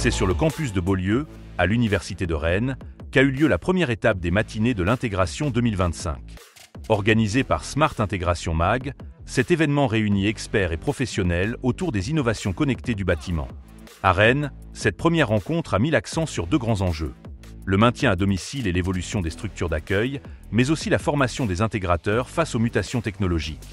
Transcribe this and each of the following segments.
C'est sur le campus de Beaulieu, à l'Université de Rennes, qu'a eu lieu la première étape des matinées de l'intégration 2025. Organisé par Smart Intégration Mag, cet événement réunit experts et professionnels autour des innovations connectées du bâtiment. À Rennes, cette première rencontre a mis l'accent sur deux grands enjeux. Le maintien à domicile et l'évolution des structures d'accueil, mais aussi la formation des intégrateurs face aux mutations technologiques.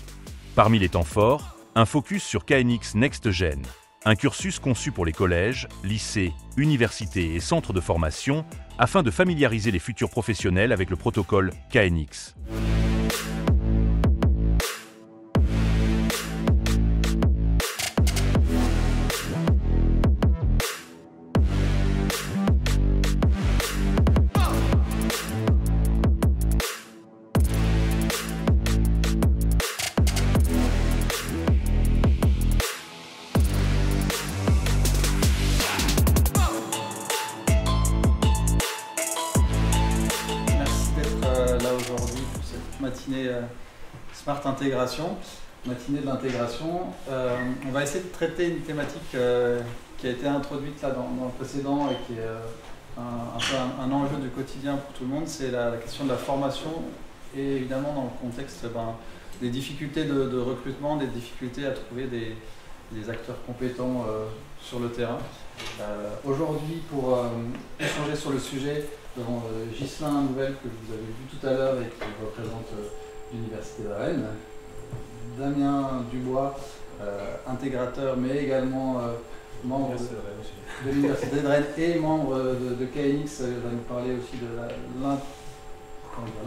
Parmi les temps forts, un focus sur KNX Next Gen, un cursus conçu pour les collèges, lycées, universités et centres de formation afin de familiariser les futurs professionnels avec le protocole KNX. Matinée Smart Intégration, matinée de l'intégration. On va essayer de traiter une thématique qui a été introduite là dans le précédent et qui est un enjeu du quotidien pour tout le monde, c'est la question de la formation et évidemment dans le contexte des difficultés de recrutement, des difficultés à trouver des acteurs compétents sur le terrain. Aujourd'hui, pour échanger sur le sujet, devant Ghislain Nouvel, que vous avez vu tout à l'heure et qui représente l'Université de Rennes, Damien Dubois, intégrateur, mais également membre de l'Université de Rennes et membre de KNX, va nous parler aussi de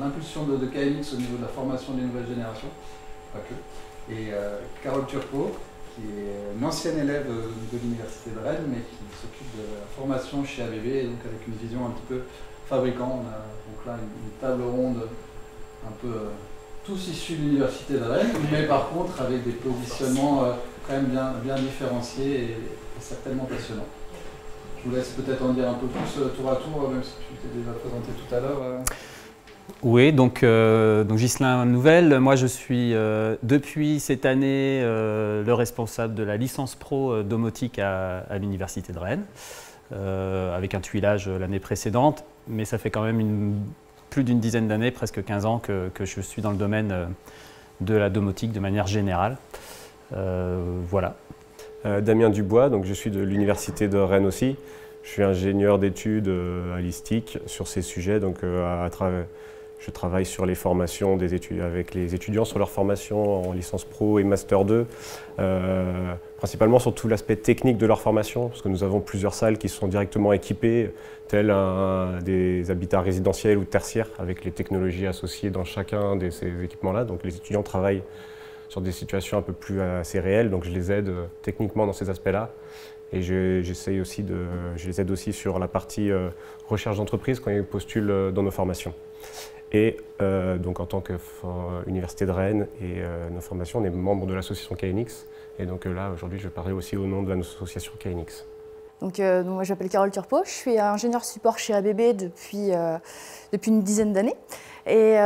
l'impulsion de KNX au niveau de la formation des nouvelles générations, pas que. Et Carole Turcot, qui est une ancienne élève de l'Université de Rennes, mais qui s'occupe de la formation chez ABB, et donc avec une vision un petit peu fabricant. On a donc là une table ronde un peu tous issus de l'Université de Rennes, mais par contre avec des positionnements quand même bien différenciés et certainement passionnants. Je vous laisse peut-être en dire un peu plus tour à tour, même si tu t'es déjà présenté tout à l'heure. Oui, donc Ghislain Nouvel, moi je suis depuis cette année le responsable de la licence pro domotique à l'Université de Rennes, avec un tuilage l'année précédente, mais ça fait quand même plus d'une dizaine d'années, presque 15 ans que je suis dans le domaine de la domotique de manière générale. Voilà. Damien Dubois, donc je suis de l'Université de Rennes aussi. Je suis ingénieur d'études à l'ISTIC sur ces sujets, donc je travaille sur les formations avec les étudiants sur leur formation en licence pro et master 2, principalement sur tout l'aspect technique de leur formation, parce que nous avons plusieurs salles qui sont directement équipées, telles des habitats résidentiels ou tertiaires, avec les technologies associées dans chacun de ces équipements-là. Donc les étudiants travaillent sur des situations un peu plus assez réelles, donc je les aide techniquement dans ces aspects-là. Et je les aide aussi sur la partie recherche d'entreprise quand ils postulent dans nos formations. Et donc en tant qu'Université de Rennes et nos formations, on est membre de l'association KNX. Et donc là, aujourd'hui, je vais parler aussi au nom de l'association KNX. Donc moi, je m'appelle Carole Turcot, je suis ingénieure support chez ABB depuis une dizaine d'années. Et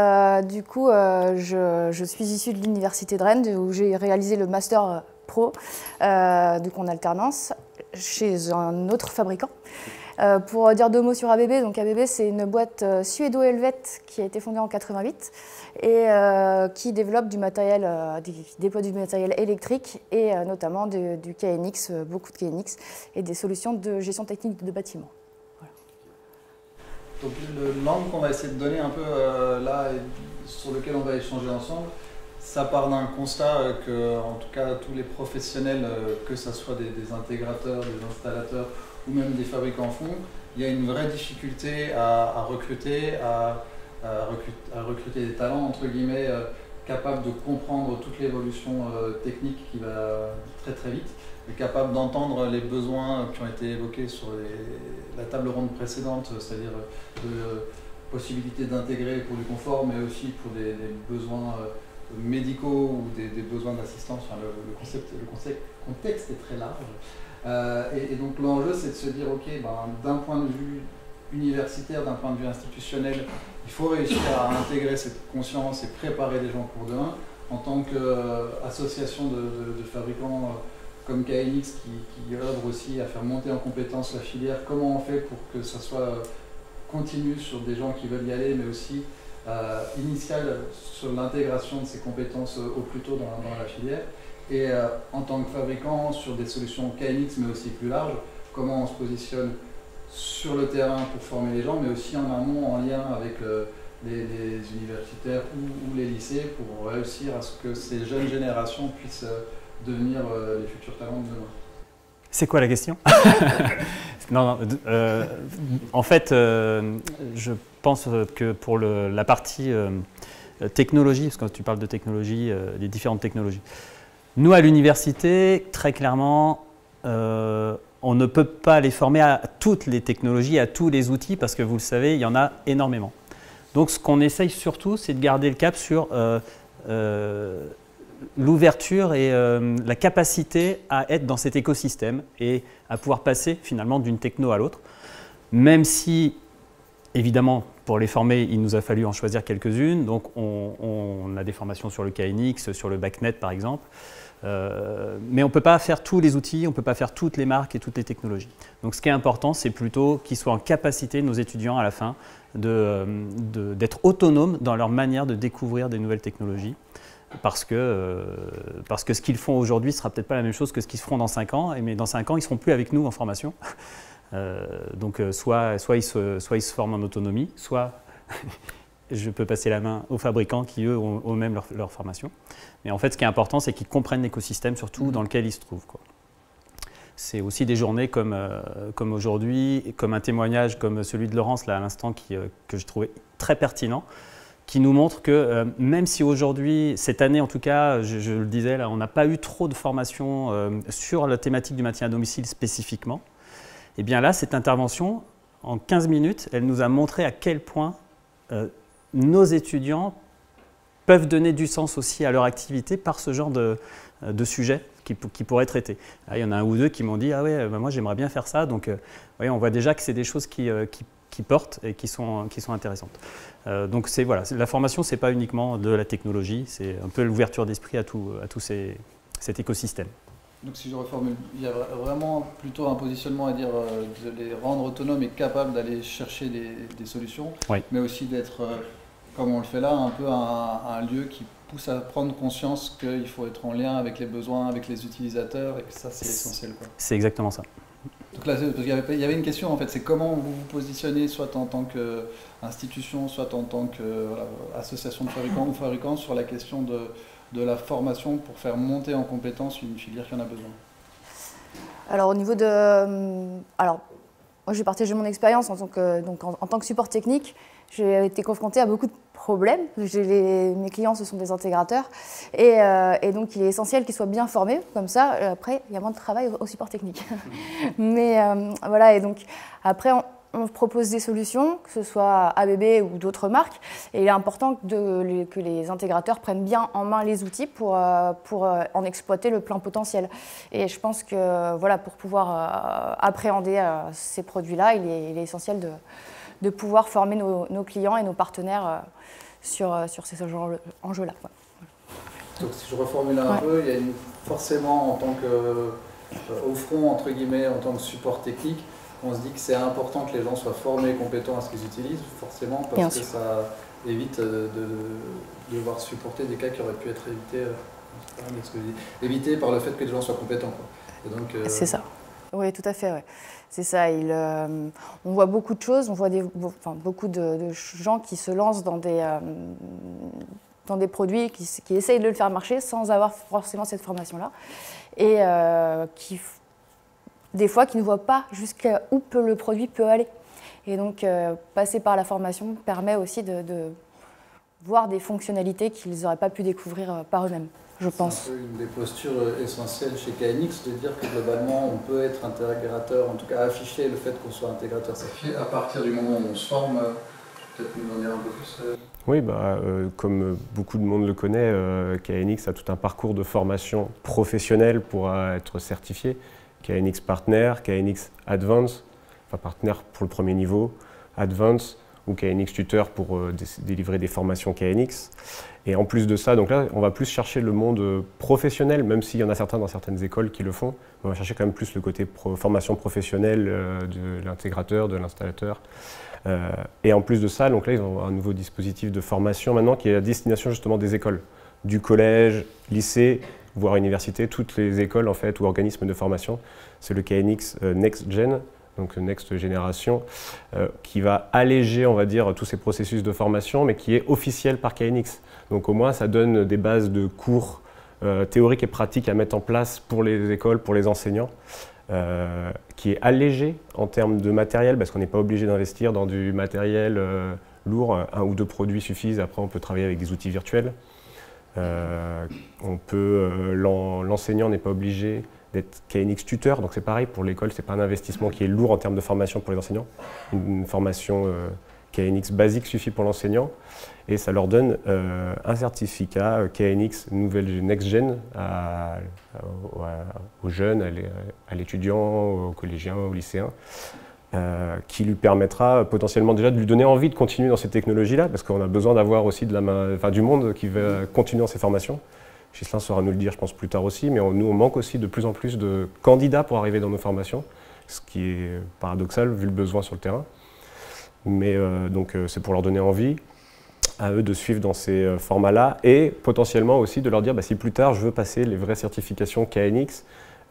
du coup, je suis issue de l'Université de Rennes, où j'ai réalisé le Master Pro, donc en alternance, chez un autre fabricant. Pour dire deux mots sur ABB, donc ABB c'est une boîte suédo-helvète qui a été fondée en 88 et qui développe du matériel, déploie du matériel électrique et notamment du KNX, beaucoup de KNX et des solutions de gestion technique de bâtiments. Voilà. Donc l'angle qu'on va essayer de donner un peu là et sur lequel on va échanger ensemble, ça part d'un constat que en tout cas tous les professionnels, que ce soit des intégrateurs, des installateurs ou même des fabricants font, il y a une vraie difficulté à recruter des talents, entre guillemets, capables de comprendre toute l'évolution technique qui va très très vite, et capables d'entendre les besoins qui ont été évoqués sur la table ronde précédente, c'est-à-dire de possibilité d'intégrer pour du confort, mais aussi pour des besoins médicaux ou des besoins d'assistance. Enfin, le contexte est très large. Et donc l'enjeu, c'est de se dire, ok, d'un point de vue universitaire, d'un point de vue institutionnel, il faut réussir à intégrer cette conscience et préparer des gens pour demain. En tant qu'association de fabricants comme KNX qui œuvre aussi à faire monter en compétence la filière, comment on fait pour que ça soit continu sur des gens qui veulent y aller, mais aussi initial sur l'intégration de ces compétences au plus tôt dans la filière, et en tant que fabricant sur des solutions KNX mais aussi plus larges, comment on se positionne sur le terrain pour former les gens, mais aussi en amont en lien avec les universitaires ou les lycées pour réussir à ce que ces jeunes générations puissent devenir les futurs talents de demain. C'est quoi la question? Non, en fait, je pense que pour la partie technologie, parce que quand tu parles de technologie, les différentes technologies, nous à l'université, très clairement, on ne peut pas les former à toutes les technologies, à tous les outils, parce que vous le savez, il y en a énormément. Donc ce qu'on essaye surtout, c'est de garder le cap sur l'ouverture et la capacité à être dans cet écosystème et à pouvoir passer finalement d'une techno à l'autre. Même si, évidemment, pour les former, il nous a fallu en choisir quelques-unes. Donc on a des formations sur le KNX, sur le BACnet par exemple. Mais on ne peut pas faire tous les outils, on ne peut pas faire toutes les marques et toutes les technologies. Donc ce qui est important, c'est plutôt qu'ils soient en capacité, nos étudiants à la fin, d'être autonomes dans leur manière de découvrir des nouvelles technologies. Parce que ce qu'ils font aujourd'hui ne sera peut-être pas la même chose que ce qu'ils feront dans 5 ans, mais dans 5 ans, ils ne seront plus avec nous en formation. Donc soit ils se forment en autonomie, soit je peux passer la main aux fabricants qui, eux, ont eux-mêmes leur formation. Mais en fait, ce qui est important, c'est qu'ils comprennent l'écosystème, surtout dans lequel ils se trouvent, quoi. C'est aussi des journées comme aujourd'hui, comme un témoignage comme celui de Laurence, là, à l'instant, que je trouvais très pertinent, qui nous montre que même si aujourd'hui, cette année en tout cas, je le disais, là, on n'a pas eu trop de formation sur la thématique du maintien à domicile spécifiquement, et bien là, cette intervention, en 15 minutes, elle nous a montré à quel point nos étudiants peuvent donner du sens aussi à leur activité par ce genre de sujet qui pourraient traiter. Là, il y en a un ou deux qui m'ont dit « Ah ouais, moi j'aimerais bien faire ça ». Donc oui, on voit déjà que c'est des choses qui portent et qui sont intéressantes. Donc voilà, la formation, ce n'est pas uniquement de la technologie, c'est un peu l'ouverture d'esprit à tout cet écosystème. Donc si je reformule, il y a vraiment plutôt un positionnement à dire de les rendre autonomes et capables d'aller chercher des solutions, oui. Mais aussi d'être, comme on le fait là, un peu un lieu qui pousse à prendre conscience qu'il faut être en lien avec les besoins, avec les utilisateurs, et que ça c'est essentiel, quoi. C'est exactement ça. Donc là, il y avait une question en fait, c'est comment vous vous positionnez, soit en tant qu'institution, soit en tant qu'association de fabricants ou fabricants, sur la question de la formation pour faire monter en compétence une filière qui en a besoin. Alors au niveau de... Alors, moi j'ai partagé mon expérience en tant que support technique. J'ai été confrontée à beaucoup de problèmes. Mes clients, ce sont des intégrateurs. Et donc, il est essentiel qu'ils soient bien formés. Comme ça, après, il y a moins de travail au support technique. Mais voilà, et donc, après, on propose des solutions, que ce soit ABB ou d'autres marques. Et il est important que les intégrateurs prennent bien en main les outils pour en exploiter le plein potentiel. Et je pense que voilà, pour pouvoir appréhender ces produits-là, il est essentiel de pouvoir former nos clients et nos partenaires sur ces enjeux-là. Donc si je reformule un peu, il y a forcément en tant qu'au front, entre guillemets, en tant que support technique, on se dit que c'est important que les gens soient formés et compétents à ce qu'ils utilisent, forcément, parce que ça évite de devoir supporter des cas qui auraient pu être évités par le fait que les gens soient compétents, quoi. C'est ça. Oui, tout à fait. Ouais. C'est ça. On voit beaucoup de choses, on voit beaucoup de gens qui se lancent dans des produits, qui essayent de le faire marcher sans avoir forcément cette formation-là. Et des fois, qui ne voient pas jusqu'où le produit peut aller. Et donc, passer par la formation permet aussi de voir des fonctionnalités qu'ils n'auraient pas pu découvrir par eux-mêmes. Je pense. C'est un peu une des postures essentielles chez KNX de dire que globalement on peut être intégrateur, en tout cas afficher le fait qu'on soit intégrateur certifié à partir du moment où on se forme. Peut-être nous en dire un peu plus. Oui, comme beaucoup de monde le connaît, KNX a tout un parcours de formation professionnelle pour être certifié. KNX Partner, KNX Advance, enfin Partner pour le premier niveau, Advance ou KNX Tuteur pour délivrer des formations KNX. Et en plus de ça, donc là, on va plus chercher le monde professionnel, même s'il y en a certains dans certaines écoles qui le font. On va chercher quand même plus le côté formation professionnelle de l'intégrateur, de l'installateur. Et en plus de ça, donc là, ils ont un nouveau dispositif de formation maintenant qui est à destination justement des écoles, du collège, lycée, voire université, toutes les écoles en fait ou organismes de formation. C'est le KNX Next Gen, donc Next Génération, qui va alléger, on va dire, tous ces processus de formation, mais qui est officiel par KNX. Donc au moins, ça donne des bases de cours théoriques et pratiques à mettre en place pour les écoles, pour les enseignants, qui est allégé en termes de matériel, parce qu'on n'est pas obligé d'investir dans du matériel lourd. 1 ou 2 produits suffisent, après on peut travailler avec des outils virtuels. L'enseignant n'est pas obligé d'être KNX tuteur, donc c'est pareil pour l'école, c'est pas un investissement qui est lourd en termes de formation pour les enseignants. Une formation KNX basique suffit pour l'enseignant et ça leur donne un certificat KNX nouvelle Next Gen aux jeunes, à l'étudiant, aux collégiens, aux lycéens, qui lui permettra potentiellement déjà de lui donner envie de continuer dans ces technologies-là, parce qu'on a besoin d'avoir aussi du monde qui va continuer dans ces formations. Ghislain saura nous le dire, je pense, plus tard aussi, mais nous, on manque aussi de plus en plus de candidats pour arriver dans nos formations, ce qui est paradoxal vu le besoin sur le terrain. Mais donc, c'est pour leur donner envie à eux de suivre dans ces formats-là et potentiellement aussi de leur dire si plus tard je veux passer les vraies certifications KNX,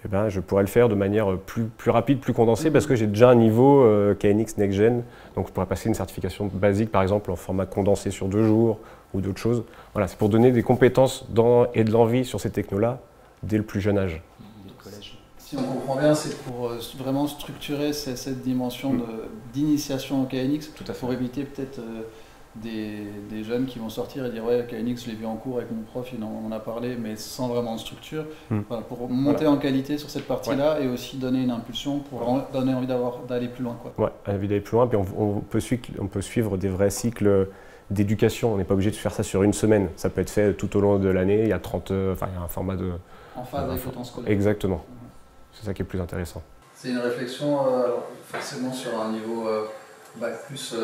eh ben, je pourrais le faire de manière plus rapide, plus condensée, parce que j'ai déjà un niveau KNX Next Gen. Donc je pourrais passer une certification basique, par exemple, en format condensé sur 2 jours ou d'autres choses. Voilà, c'est pour donner des compétences et de l'envie sur ces technos-là dès le plus jeune âge. Si on comprend bien, c'est pour vraiment structurer cette dimension d'initiation au KNX, pour éviter peut-être des jeunes qui vont sortir et dire ouais, KNX, je l'ai vu en cours avec mon prof, il en a parlé, mais sans vraiment de structure. Voilà, pour monter en qualité sur cette partie-là et aussi donner une impulsion pour donner envie d'aller plus loin. Ouais, envie d'aller plus loin, puis on peut suivre des vrais cycles d'éducation. On n'est pas obligé de faire ça sur une semaine. Ça peut être fait tout au long de l'année. Il y a 30, il y a un format de... En phase avec le temps scolaire. Exactement. C'est ça qui est plus intéressant. C'est une réflexion forcément sur un niveau bac plus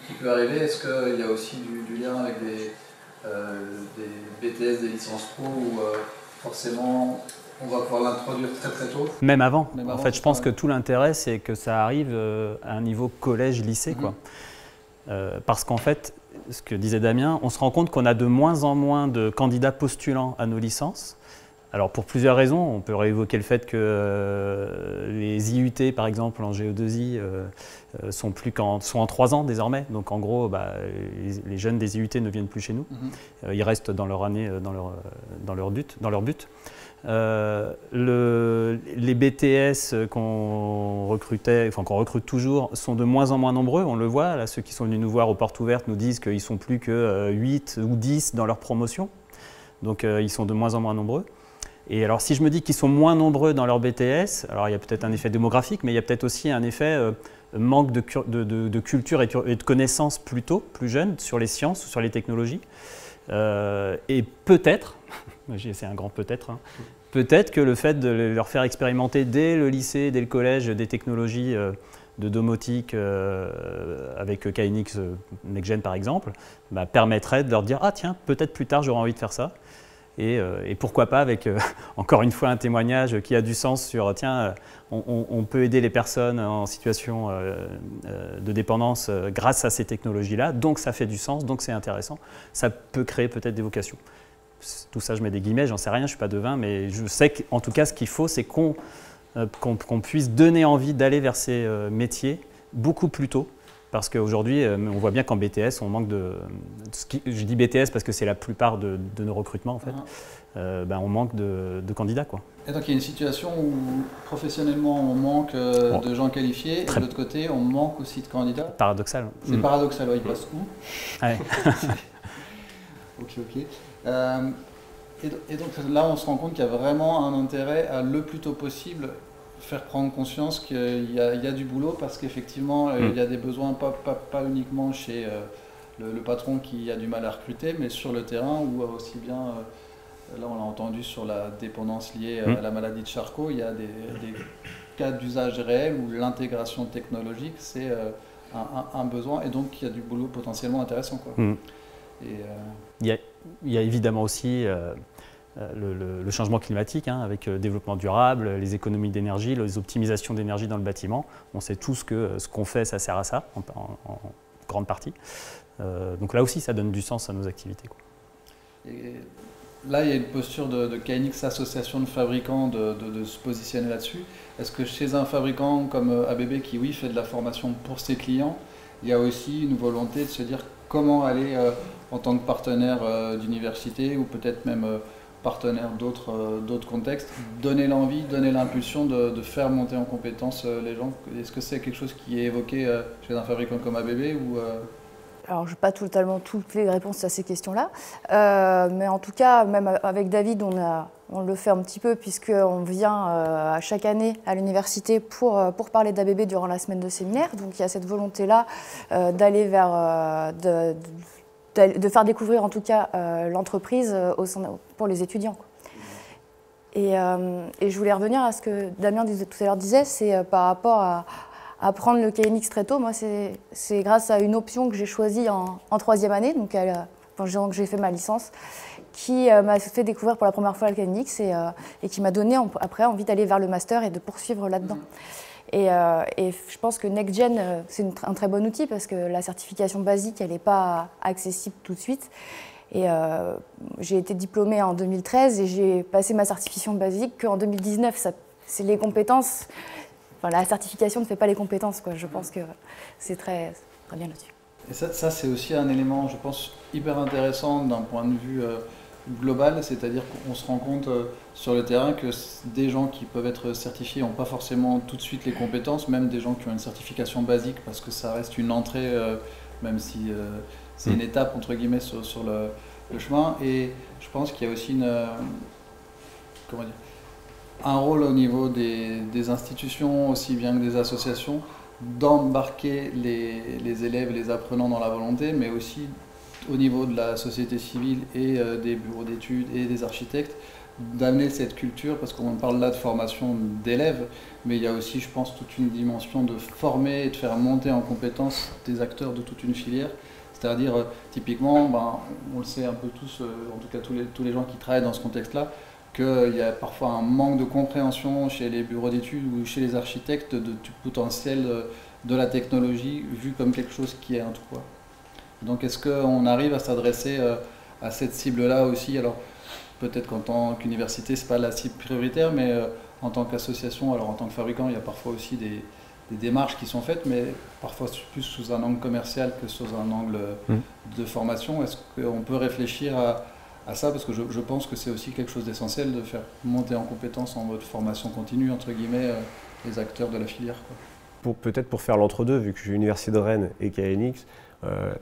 qui peut arriver. Est-ce qu'il y a aussi du lien avec des BTS, des licences pro où forcément on va pouvoir l'introduire très tôt? Même avant. En fait, je pense que tout l'intérêt, c'est que ça arrive à un niveau collège-lycée. Parce qu'en fait, ce que disait Damien, on se rend compte qu'on a de moins en moins de candidats postulants à nos licences. Alors pour plusieurs raisons, on peut réévoquer le fait que les IUT par exemple en GE2I sont en 3 ans désormais. Donc en gros, les jeunes des IUT ne viennent plus chez nous. Ils restent dans leur année, dans leur but. Les BTS qu'on recrutait, qu'on recrute toujours, sont de moins en moins nombreux. On le voit, là, ceux qui sont venus nous voir aux portes ouvertes nous disent qu'ils ne sont plus que 8 ou 10 dans leur promotion. Donc ils sont de moins en moins nombreux. Et alors si je me dis qu'ils sont moins nombreux dans leur BTS, alors il y a peut-être un effet démographique, mais il y a peut-être aussi un effet manque de culture et de connaissances plus jeunes sur les sciences ou sur les technologies. Et peut-être, c'est un grand peut-être, peut-être que le fait de leur faire expérimenter dès le lycée, dès le collège, des technologies de domotique avec KNX Next Gen par exemple, permettrait de leur dire « Ah tiens, peut-être plus tard j'aurai envie de faire ça ». Et pourquoi pas avec, encore une fois, un témoignage qui a du sens sur, tiens, on peut aider les personnes en situation de dépendance grâce à ces technologies-là, donc ça fait du sens, donc c'est intéressant. Ça peut créer peut-être des vocations. Tout ça, je mets des guillemets, j'en sais rien, je ne suis pas devin, mais je sais qu'en tout cas, ce qu'il faut, c'est qu'on puisse donner envie d'aller vers ces métiers beaucoup plus tôt. Parce qu'aujourd'hui, on voit bien qu'en BTS, on manque de... Je dis BTS parce que c'est la plupart de nos recrutements, en fait. On manque de candidats, quoi. Et donc, il y a une situation où, professionnellement, on manque de gens qualifiés, et de l'autre côté, on manque aussi de candidats. Paradoxal. C'est paradoxal, ils passent où? Ouais. Ok. Et donc, là, on se rend compte qu'il y a vraiment un intérêt à, le plus tôt possible, faire prendre conscience qu'il y a du boulot parce qu'effectivement, il y a des besoins, pas uniquement chez le patron qui a du mal à recruter, mais sur le terrain ou aussi bien, là on l'a entendu sur la dépendance liée à la maladie de Charcot, il y a des cas d'usage réel où l'intégration technologique, c'est un besoin et donc il y a du boulot potentiellement intéressant, quoi. il y a évidemment aussi le changement climatique, hein, avec le développement durable, les économies d'énergie, les optimisations d'énergie dans le bâtiment. On sait tous que ce qu'on fait, ça sert à ça, en grande partie. Donc là aussi, ça donne du sens à nos activités, quoi. Et là, il y a une posture de KNX, association de fabricants, de se positionner là-dessus. Est-ce que chez un fabricant comme ABB, qui oui, fait de la formation pour ses clients, il y a aussi une volonté de se dire comment aller en tant que partenaire d'université ou peut-être même partenaire d'autres contextes, donner l'envie, donner l'impulsion de faire monter en compétence les gens? Est-ce que c'est quelque chose qui est évoqué chez un fabricant comme ABB ou Alors, je n'ai pas totalement toutes les réponses à ces questions-là, mais en tout cas, même avec David, on le fait un petit peu, puisqu'on vient à chaque année à l'université pour parler d'ABB durant la semaine de séminaire. Donc, il y a cette volonté-là d'aller vers, de faire découvrir en tout cas l'entreprise pour les étudiants, quoi. Et je voulais revenir à ce que Damien tout à l'heure disait, c'est par rapport à prendre le KNX très tôt. Moi, c'est grâce à une option que j'ai choisie en troisième année, donc j'ai fait ma licence, qui m'a fait découvrir pour la première fois le KNX et qui m'a donné après envie d'aller vers le master et de poursuivre là-dedans. Et je pense que NextGen, c'est un très bon outil parce que la certification basique, elle n'est pas accessible tout de suite. Et j'ai été diplômée en 2013 et j'ai passé ma certification basique qu'en 2019. C'est les compétences. Enfin, la certification ne fait pas les compétences, quoi. Je pense que c'est très bien là-dessus. Et ça c'est aussi un élément, je pense, hyper intéressant d'un point de vue global, c'est-à-dire qu'on se rend compte sur le terrain que des gens qui peuvent être certifiés n'ont pas forcément tout de suite les compétences, même des gens qui ont une certification basique, parce que ça reste une entrée, même si c'est une étape, entre guillemets, sur le chemin. Et je pense qu'il y a aussi un rôle au niveau des institutions, aussi bien que des associations, d'embarquer les élèves, les apprenants dans la volonté, mais aussi au niveau de la société civile et des bureaux d'études et des architectes, d'amener cette culture, parce qu'on parle là de formation d'élèves, mais il y a aussi, je pense, toute une dimension de former et de faire monter en compétence des acteurs de toute une filière. C'est-à-dire, typiquement, on le sait un peu tous, en tout cas tous les gens qui travaillent dans ce contexte-là, qu'il y a parfois un manque de compréhension chez les bureaux d'études ou chez les architectes du potentiel de la technologie vu comme quelque chose qui est un tout. Donc est-ce qu'on arrive à s'adresser à cette cible-là aussi? Alors peut-être qu'en tant qu'université, ce n'est pas la cible prioritaire, mais en tant qu'association, alors en tant que fabricant, il y a parfois aussi des démarches qui sont faites, mais parfois plus sous un angle commercial que sous un angle de formation. Est-ce qu'on peut réfléchir à ça, parce que je pense que c'est aussi quelque chose d'essentiel de faire monter en compétence en mode formation continue, entre guillemets, les acteurs de la filière, quoi. Peut-être pour faire l'entre-deux, vu que je suis Université de Rennes et KNX,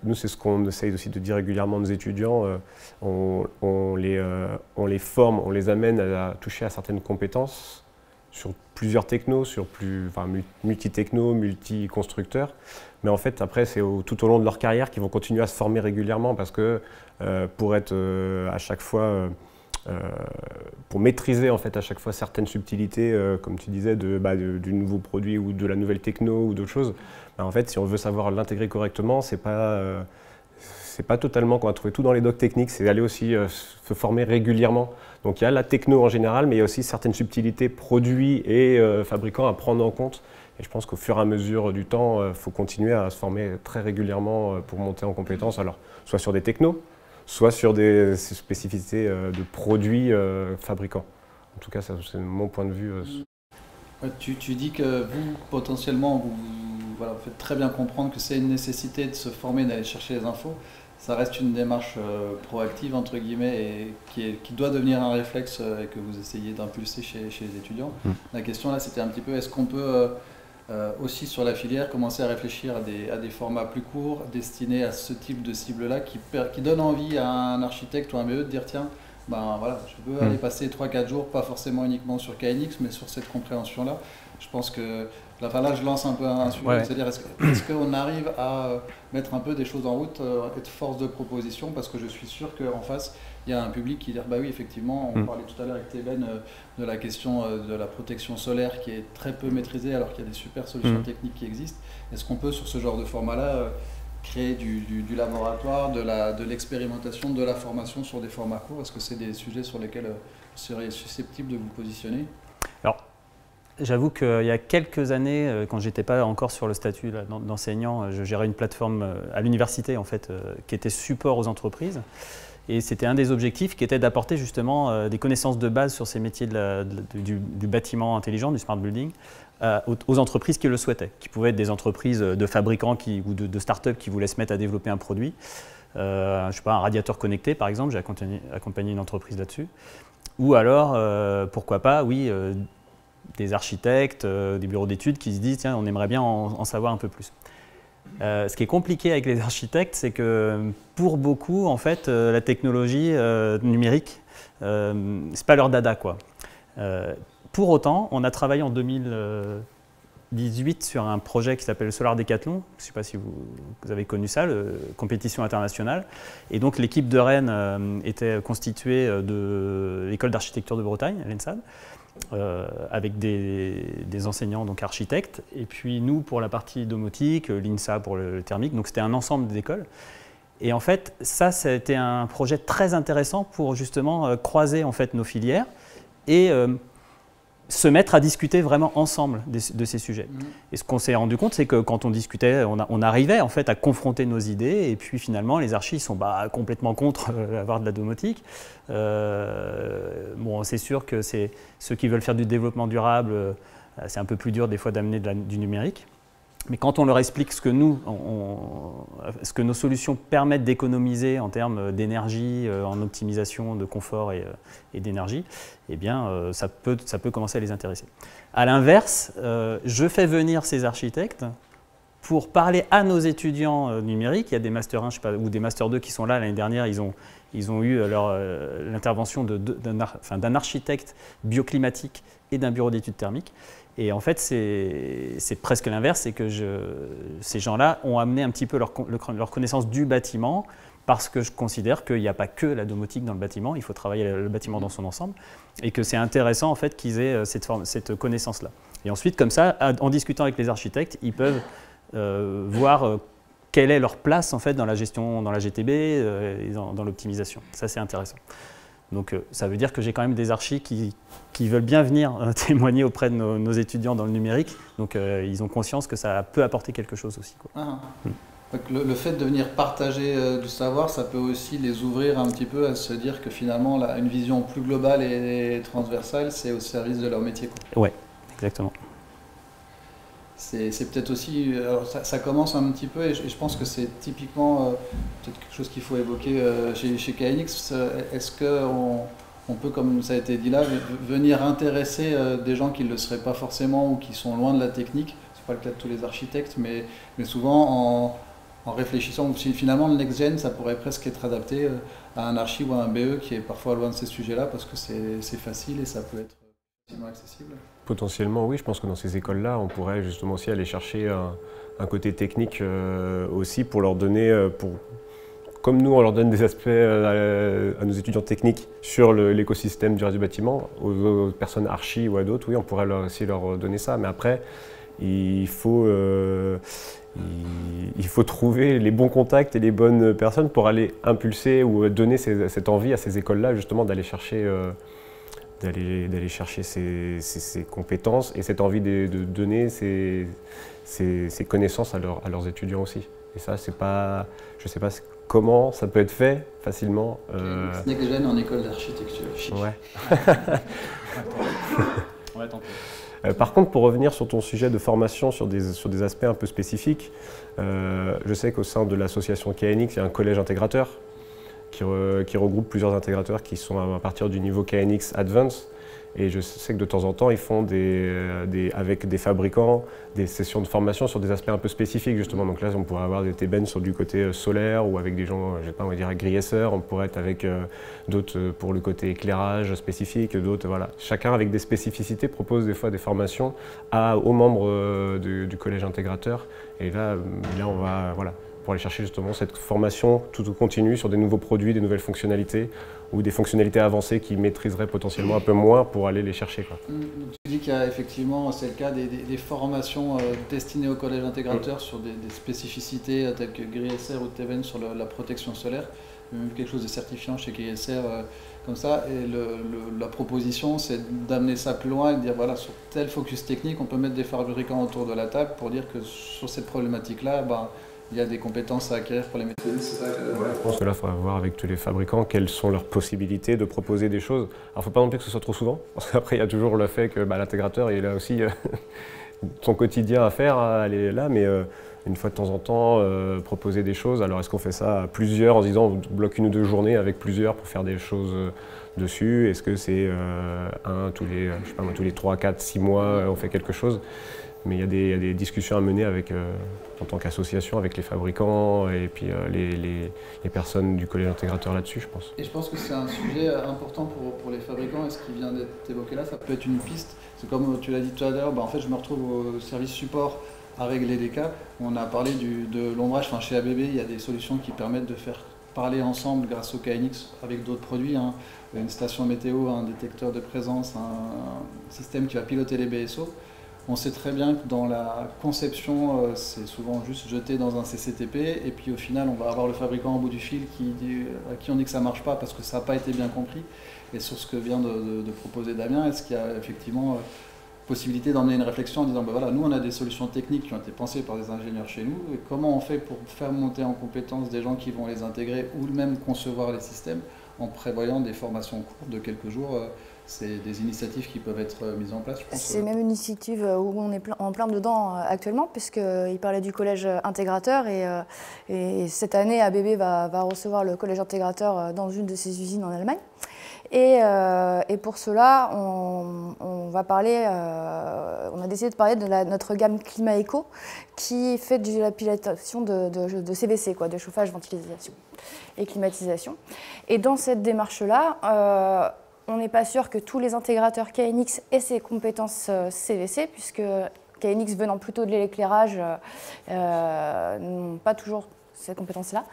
nous c'est ce qu'on essaye aussi de dire régulièrement aux étudiants, on les forme, on les amène à toucher à certaines compétences sur plusieurs technos, multi-techno, multi-constructeurs. Mais en fait, après, c'est tout au long de leur carrière qu'ils vont continuer à se former régulièrement parce que pour être à chaque fois, pour maîtriser en fait à chaque fois certaines subtilités, comme tu disais, du nouveau produit ou de la nouvelle techno ou d'autres choses, en fait, si on veut savoir l'intégrer correctement, c'est pas totalement qu'on va trouver tout dans les docs techniques, c'est aller aussi se former régulièrement. Donc il y a la techno en général, mais il y a aussi certaines subtilités produits et fabricants à prendre en compte. Et je pense qu'au fur et à mesure du temps, il faut continuer à se former très régulièrement pour monter en compétences, alors soit sur des technos, soit sur des spécificités de produits fabricants. En tout cas, c'est mon point de vue. Tu dis que vous, potentiellement, vous faites très bien comprendre que c'est une nécessité de se former, d'aller chercher les infos. Ça reste une démarche proactive, entre guillemets, et qui doit devenir un réflexe et que vous essayez d'impulser chez les étudiants. La question là, c'était un petit peu, est-ce qu'on peut aussi sur la filière commencer à réfléchir à des formats plus courts destinés à ce type de cible-là qui donne envie à un architecte ou un BE de dire tiens, je peux aller passer 3-4 jours, pas forcément uniquement sur KNX, mais sur cette compréhension-là. Je pense que là, je lance un peu un sujet, c'est-à-dire est-ce qu'on arrive à mettre un peu des choses en route, être force de proposition, parce que je suis sûr qu'en face, il y a un public qui dit bah oui, effectivement, on parlait tout à l'heure avec Thében de la question de la protection solaire qui est très peu maîtrisée alors qu'il y a des super solutions techniques qui existent. Est-ce qu'on peut, sur ce genre de format-là, créer du laboratoire, de l'expérimentation, de la formation sur des formats courts? Est-ce que c'est des sujets sur lesquels vous seriez susceptible de vous positionner? Alors, j'avoue qu'il y a quelques années, quand j'étais pas encore sur le statut d'enseignant, je gérais une plateforme à l'université en fait, qui était support aux entreprises. Et c'était un des objectifs qui était d'apporter justement des connaissances de base sur ces métiers du bâtiment intelligent, du smart building, aux entreprises qui le souhaitaient, qui pouvaient être des entreprises de fabricants ou de start-up qui voulaient se mettre à développer un produit. Je sais pas, un radiateur connecté par exemple, j'ai accompagné une entreprise là-dessus. Ou alors, pourquoi pas, oui, des architectes, des bureaux d'études qui se disent tiens, on aimerait bien en savoir un peu plus. Ce qui est compliqué avec les architectes, c'est que pour beaucoup, en fait, la technologie numérique, c'est pas leur dada, quoi. Pour autant, on a travaillé en 2018 sur un projet qui s'appelle le Solar Décathlon. Je ne sais pas si vous avez connu ça, compétition internationale. Et donc l'équipe de Rennes était constituée de l'école d'architecture de Bretagne, l'ENSAD, avec des enseignants donc architectes, et puis nous pour la partie domotique, l'INSA pour le thermique, donc c'était un ensemble d'écoles. Et en fait, ça a été un projet très intéressant pour justement croiser en fait nos filières et se mettre à discuter vraiment ensemble de ces sujets. Et ce qu'on s'est rendu compte, c'est que quand on discutait, on arrivait en fait à confronter nos idées, et puis finalement les archis sont complètement contre avoir de la domotique. Bon, c'est sûr que c'est ceux qui veulent faire du développement durable, c'est un peu plus dur des fois d'amener du numérique. Mais quand on leur explique ce que nos solutions permettent d'économiser en termes d'énergie, en optimisation de confort et d'énergie, eh bien, ça peut commencer à les intéresser. À l'inverse, je fais venir ces architectes pour parler à nos étudiants numériques. Il y a des Master 1 je sais pas, ou des Master 2 qui sont là. L'année dernière, ils ont eu l'intervention d'un architecte bioclimatique et d'un bureau d'études thermiques. Et en fait, c'est presque l'inverse, c'est que ces gens-là ont amené un petit peu leur connaissance du bâtiment, parce que je considère qu'il n'y a pas que la domotique dans le bâtiment, il faut travailler le bâtiment dans son ensemble, et que c'est intéressant en fait qu'ils aient cette connaissance-là. Et ensuite, comme ça, en discutant avec les architectes, ils peuvent voir quelle est leur place en fait dans la gestion, dans la GTB et dans l'optimisation. Ça, c'est intéressant. Donc ça veut dire que j'ai quand même des archis qui veulent bien venir témoigner auprès de nos étudiants dans le numérique. Donc ils ont conscience que ça peut apporter quelque chose aussi, quoi. Donc le fait de venir partager du savoir, ça peut aussi les ouvrir un petit peu à se dire que finalement une vision plus globale et transversale, c'est au service de leur métier, quoi. Ouais, exactement. C'est peut-être aussi, alors ça commence un petit peu, et je pense que c'est typiquement peut-être quelque chose qu'il faut évoquer chez KNX. Est-ce qu'on peut, comme ça a été dit là, venir intéresser des gens qui ne le seraient pas forcément ou qui sont loin de la technique? Ce n'est pas le cas de tous les architectes, mais souvent en réfléchissant, finalement le next-gen, ça pourrait presque être adapté à un archi ou à un BE qui est parfois loin de ces sujets-là, parce que c'est facile et ça peut être accessible. Potentiellement, oui. Je pense que dans ces écoles-là, on pourrait justement aussi aller chercher un côté technique aussi pour leur donner, comme nous, on leur donne des aspects à nos étudiants techniques sur l'écosystème du bâtiment, aux personnes archi ou à d'autres, oui, on pourrait aussi leur donner ça. Mais après, il faut trouver les bons contacts et les bonnes personnes pour aller impulser ou donner cette envie à ces écoles-là, justement, d'aller chercher ces compétences et cette envie de donner ces connaissances à leurs étudiants aussi. Et ça, je ne sais pas comment ça peut être fait facilement. Next-gen en école d'architecture. Ouais. On va tenter. Par contre, pour revenir sur ton sujet de formation sur des aspects un peu spécifiques, je sais qu'au sein de l'association KNX, il y a un collège intégrateur qui regroupe plusieurs intégrateurs qui sont à partir du niveau KNX Advanced. Et je sais que de temps en temps, ils font avec des fabricants des sessions de formation sur des aspects un peu spécifiques, justement. Donc là, on pourrait avoir des TBN sur du côté solaire ou avec des gens, je sais pas, on va dire agresseurs. On pourrait être avec d'autres pour le côté éclairage spécifique, d'autres, voilà. Chacun avec des spécificités propose des fois des formations aux membres du collège intégrateur. Et là on va, voilà, pour aller chercher justement cette formation tout continue sur des nouveaux produits, des nouvelles fonctionnalités ou des fonctionnalités avancées qu'ils maîtriseraient potentiellement un peu moins pour aller les chercher, quoi. Tu dis qu'il y a effectivement, c'est le cas, des formations destinées au collège intégrateur sur des spécificités telles que GRISR ou TEVEN sur la protection solaire. Il y a même quelque chose de certifiant chez GRISR comme ça. Et la proposition, c'est d'amener ça plus loin et de dire voilà, sur tel focus technique, on peut mettre des fabricants autour de la table pour dire que sur cette problématique-là, il y a des compétences à acquérir pour les maîtriser. Je pense que là, il faudra voir avec tous les fabricants quelles sont leurs possibilités de proposer des choses. Alors, il ne faut pas non plus que ce soit trop souvent, parce qu'après, il y a toujours le fait que l'intégrateur, il a aussi son quotidien à faire, à aller là, mais une fois de temps en temps, proposer des choses. Alors, est-ce qu'on fait ça à plusieurs, en se disant on bloque 1 ou 2 journées avec plusieurs pour faire des choses dessus? Est-ce que c'est tous les 3, 4, 6 mois, on fait quelque chose? Mais il y a des discussions à mener avec, en tant qu'association avec les fabricants et puis les personnes du collège intégrateur là-dessus, je pense. Et je pense que c'est un sujet important pour les fabricants, et ce qui vient d'être évoqué là, ça peut être une piste. C'est comme tu l'as dit tout à l'heure, en fait je me retrouve au service support à régler des cas. On a parlé de l'ombrage, chez ABB, il y a des solutions qui permettent de faire parler ensemble grâce au KNX avec d'autres produits, une station météo, un détecteur de présence, un système qui va piloter les BSO. On sait très bien que dans la conception, c'est souvent juste jeté dans un CCTP, et puis au final, on va avoir le fabricant au bout du fil à qui on dit que ça ne marche pas parce que ça n'a pas été bien compris. Et sur ce que vient de proposer Damien, est-ce qu'il y a effectivement possibilité d'emmener une réflexion en disant voilà, nous on a des solutions techniques qui ont été pensées par des ingénieurs chez nous, et comment on fait pour faire monter en compétence des gens qui vont les intégrer ou même concevoir les systèmes en prévoyant des formations courtes de quelques jours. C'est des initiatives qui peuvent être mises en place, je pense. C'est même une initiative où on est en plein dedans actuellement, puisqu'il parlait du collège intégrateur, et cette année, ABB va recevoir le collège intégrateur dans une de ses usines en Allemagne. Et pour cela, on a décidé de parler de notre gamme Climat Eco, qui fait de la pilotation de CVC, de chauffage, ventilation et climatisation. Et dans cette démarche-là, on n'est pas sûr que tous les intégrateurs KNX aient ces compétences CVC, puisque KNX venant plutôt de l'éclairage n'ont pas toujours ces compétences-là.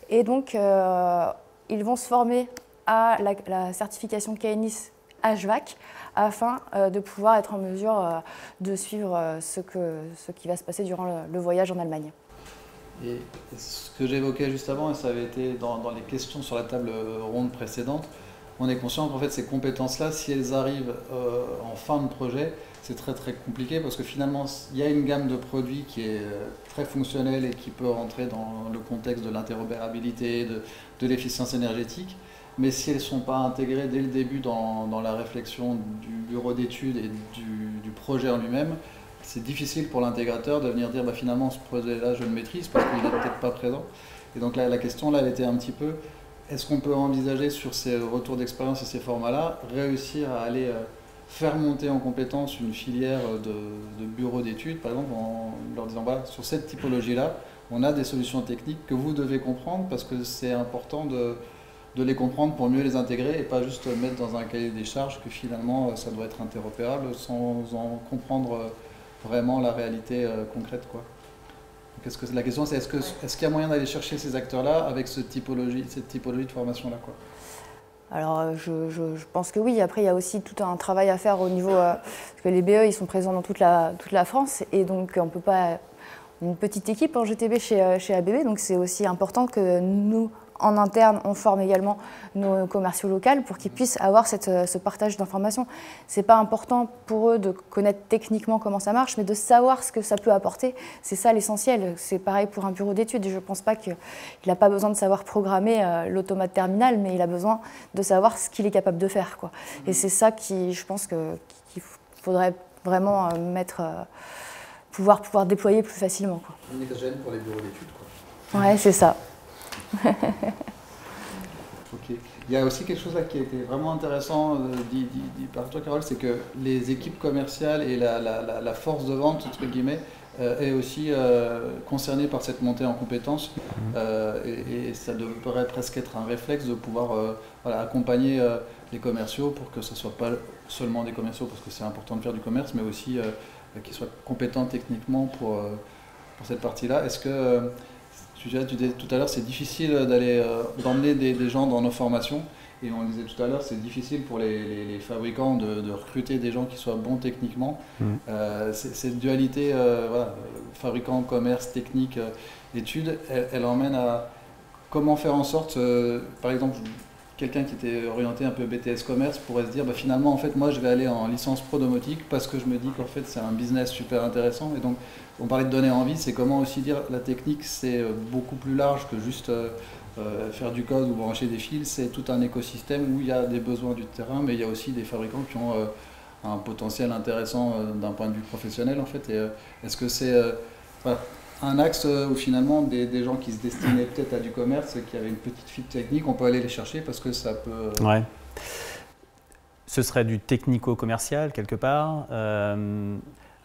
Et donc, ils vont se former à la certification KNX HVAC afin de pouvoir être en mesure de suivre ce qui va se passer durant le voyage en Allemagne. Et ce que j'évoquais juste avant, et ça avait été dans les questions sur la table ronde précédente, on est conscient qu'en fait ces compétences-là, si elles arrivent en fin de projet, c'est très très compliqué parce que finalement il y a une gamme de produits qui est très fonctionnelle et qui peut rentrer dans le contexte de l'interopérabilité, de l'efficience énergétique, mais si elles ne sont pas intégrées dès le début dans la réflexion du bureau d'études et du projet en lui-même, c'est difficile pour l'intégrateur de venir dire finalement ce projet-là je le maîtrise parce qu'il n'est peut-être pas présent. Et donc là, la question là, elle était un petit peu, est-ce qu'on peut envisager sur ces retours d'expérience et ces formats-là, réussir à aller faire monter en compétence une filière de bureaux d'études, par exemple, en leur disant voilà, sur cette typologie-là, on a des solutions techniques que vous devez comprendre parce que c'est important de les comprendre pour mieux les intégrer et pas juste mettre dans un cahier des charges que finalement ça doit être interopérable sans en comprendre vraiment la réalité concrète, quoi. La question c'est est-ce qu'il y a moyen d'aller chercher ces acteurs-là avec cette typologie de formation-là, quoi? Alors je pense que oui. Après il y a aussi tout un travail à faire au niveau parce que les BE ils sont présents dans toute la France, et donc on peut pas, une petite équipe en GTB chez ABB, donc c'est aussi important que nous en interne, on forme également nos commerciaux locaux pour qu'ils puissent avoir ce partage d'informations. Ce n'est pas important pour eux de connaître techniquement comment ça marche, mais de savoir ce que ça peut apporter. C'est ça l'essentiel. C'est pareil pour un bureau d'études. Je ne pense pas qu'il n'a pas besoin de savoir programmer l'automate terminal, mais il a besoin de savoir ce qu'il est capable de faire, quoi. Et c'est ça qui, je pense qu'il faudrait vraiment pouvoir déployer plus facilement, quoi. Une exogène pour les bureaux d'études, quoi. Ouais, c'est ça. Okay. Il y a aussi quelque chose là qui a été vraiment intéressant dit par toi, Carole, c'est que les équipes commerciales et la force de vente, entre guillemets, est aussi concernée par cette montée en compétences, et ça devrait presque être un réflexe de pouvoir accompagner les commerciaux pour que ce ne soit pas seulement des commerciaux, parce que c'est important de faire du commerce, mais aussi qu'ils soient compétents techniquement pour cette partie-là. Est-ce que Tu disais tout à l'heure, c'est difficile d'emmener des gens dans nos formations. Et on le disait tout à l'heure, c'est difficile pour les fabricants de recruter des gens qui soient bons techniquement. Cette dualité, voilà, fabricant, commerce, technique, études, elle emmène à comment faire en sorte, par exemple, quelqu'un qui était orienté un peu BTS commerce pourrait se dire finalement en fait moi je vais aller en licence pro domotique parce que je me dis qu'en fait c'est un business super intéressant. Et donc on parlait de donner envie, c'est comment aussi dire la technique c'est beaucoup plus large que juste faire du code ou brancher des fils, c'est tout un écosystème où il y a des besoins du terrain, mais il y a aussi des fabricants qui ont un potentiel intéressant d'un point de vue professionnel en fait. Et est-ce que c'est voilà, un axe où finalement des gens qui se destinaient peut-être à du commerce, qui avaient une petite fibre technique, on peut aller les chercher parce que ça peut... Ouais. Ce serait du technico-commercial quelque part.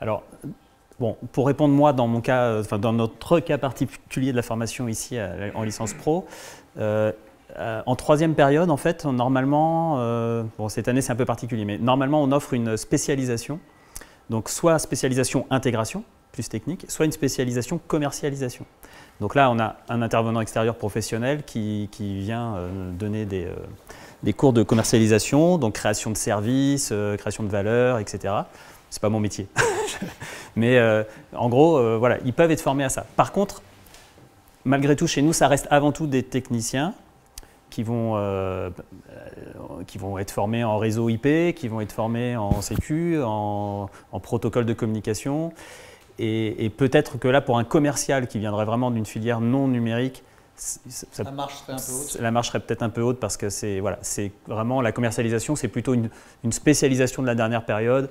Alors, bon, pour répondre moi dans mon cas, dans notre cas particulier de la formation ici en licence pro, en troisième période, en fait, normalement, bon, cette année c'est un peu particulier, mais normalement on offre une spécialisation, donc soit spécialisation intégration, plus technique, soit une spécialisation commercialisation. Donc là, on a un intervenant extérieur professionnel qui vient donner des cours de commercialisation, donc création de services, création de valeur, etc. C'est pas mon métier. Mais en gros, voilà, ils peuvent être formés à ça. Par contre, malgré tout, chez nous, ça reste avant tout des techniciens qui vont être formés en réseau IP, qui vont être formés en sécu, en protocole de communication. Et peut-être que là, pour un commercial qui viendrait vraiment d'une filière non numérique, la marche serait un peu haute. La marche serait peut-être un peu haute parce que c'est vraiment la commercialisation, c'est plutôt une spécialisation de la dernière période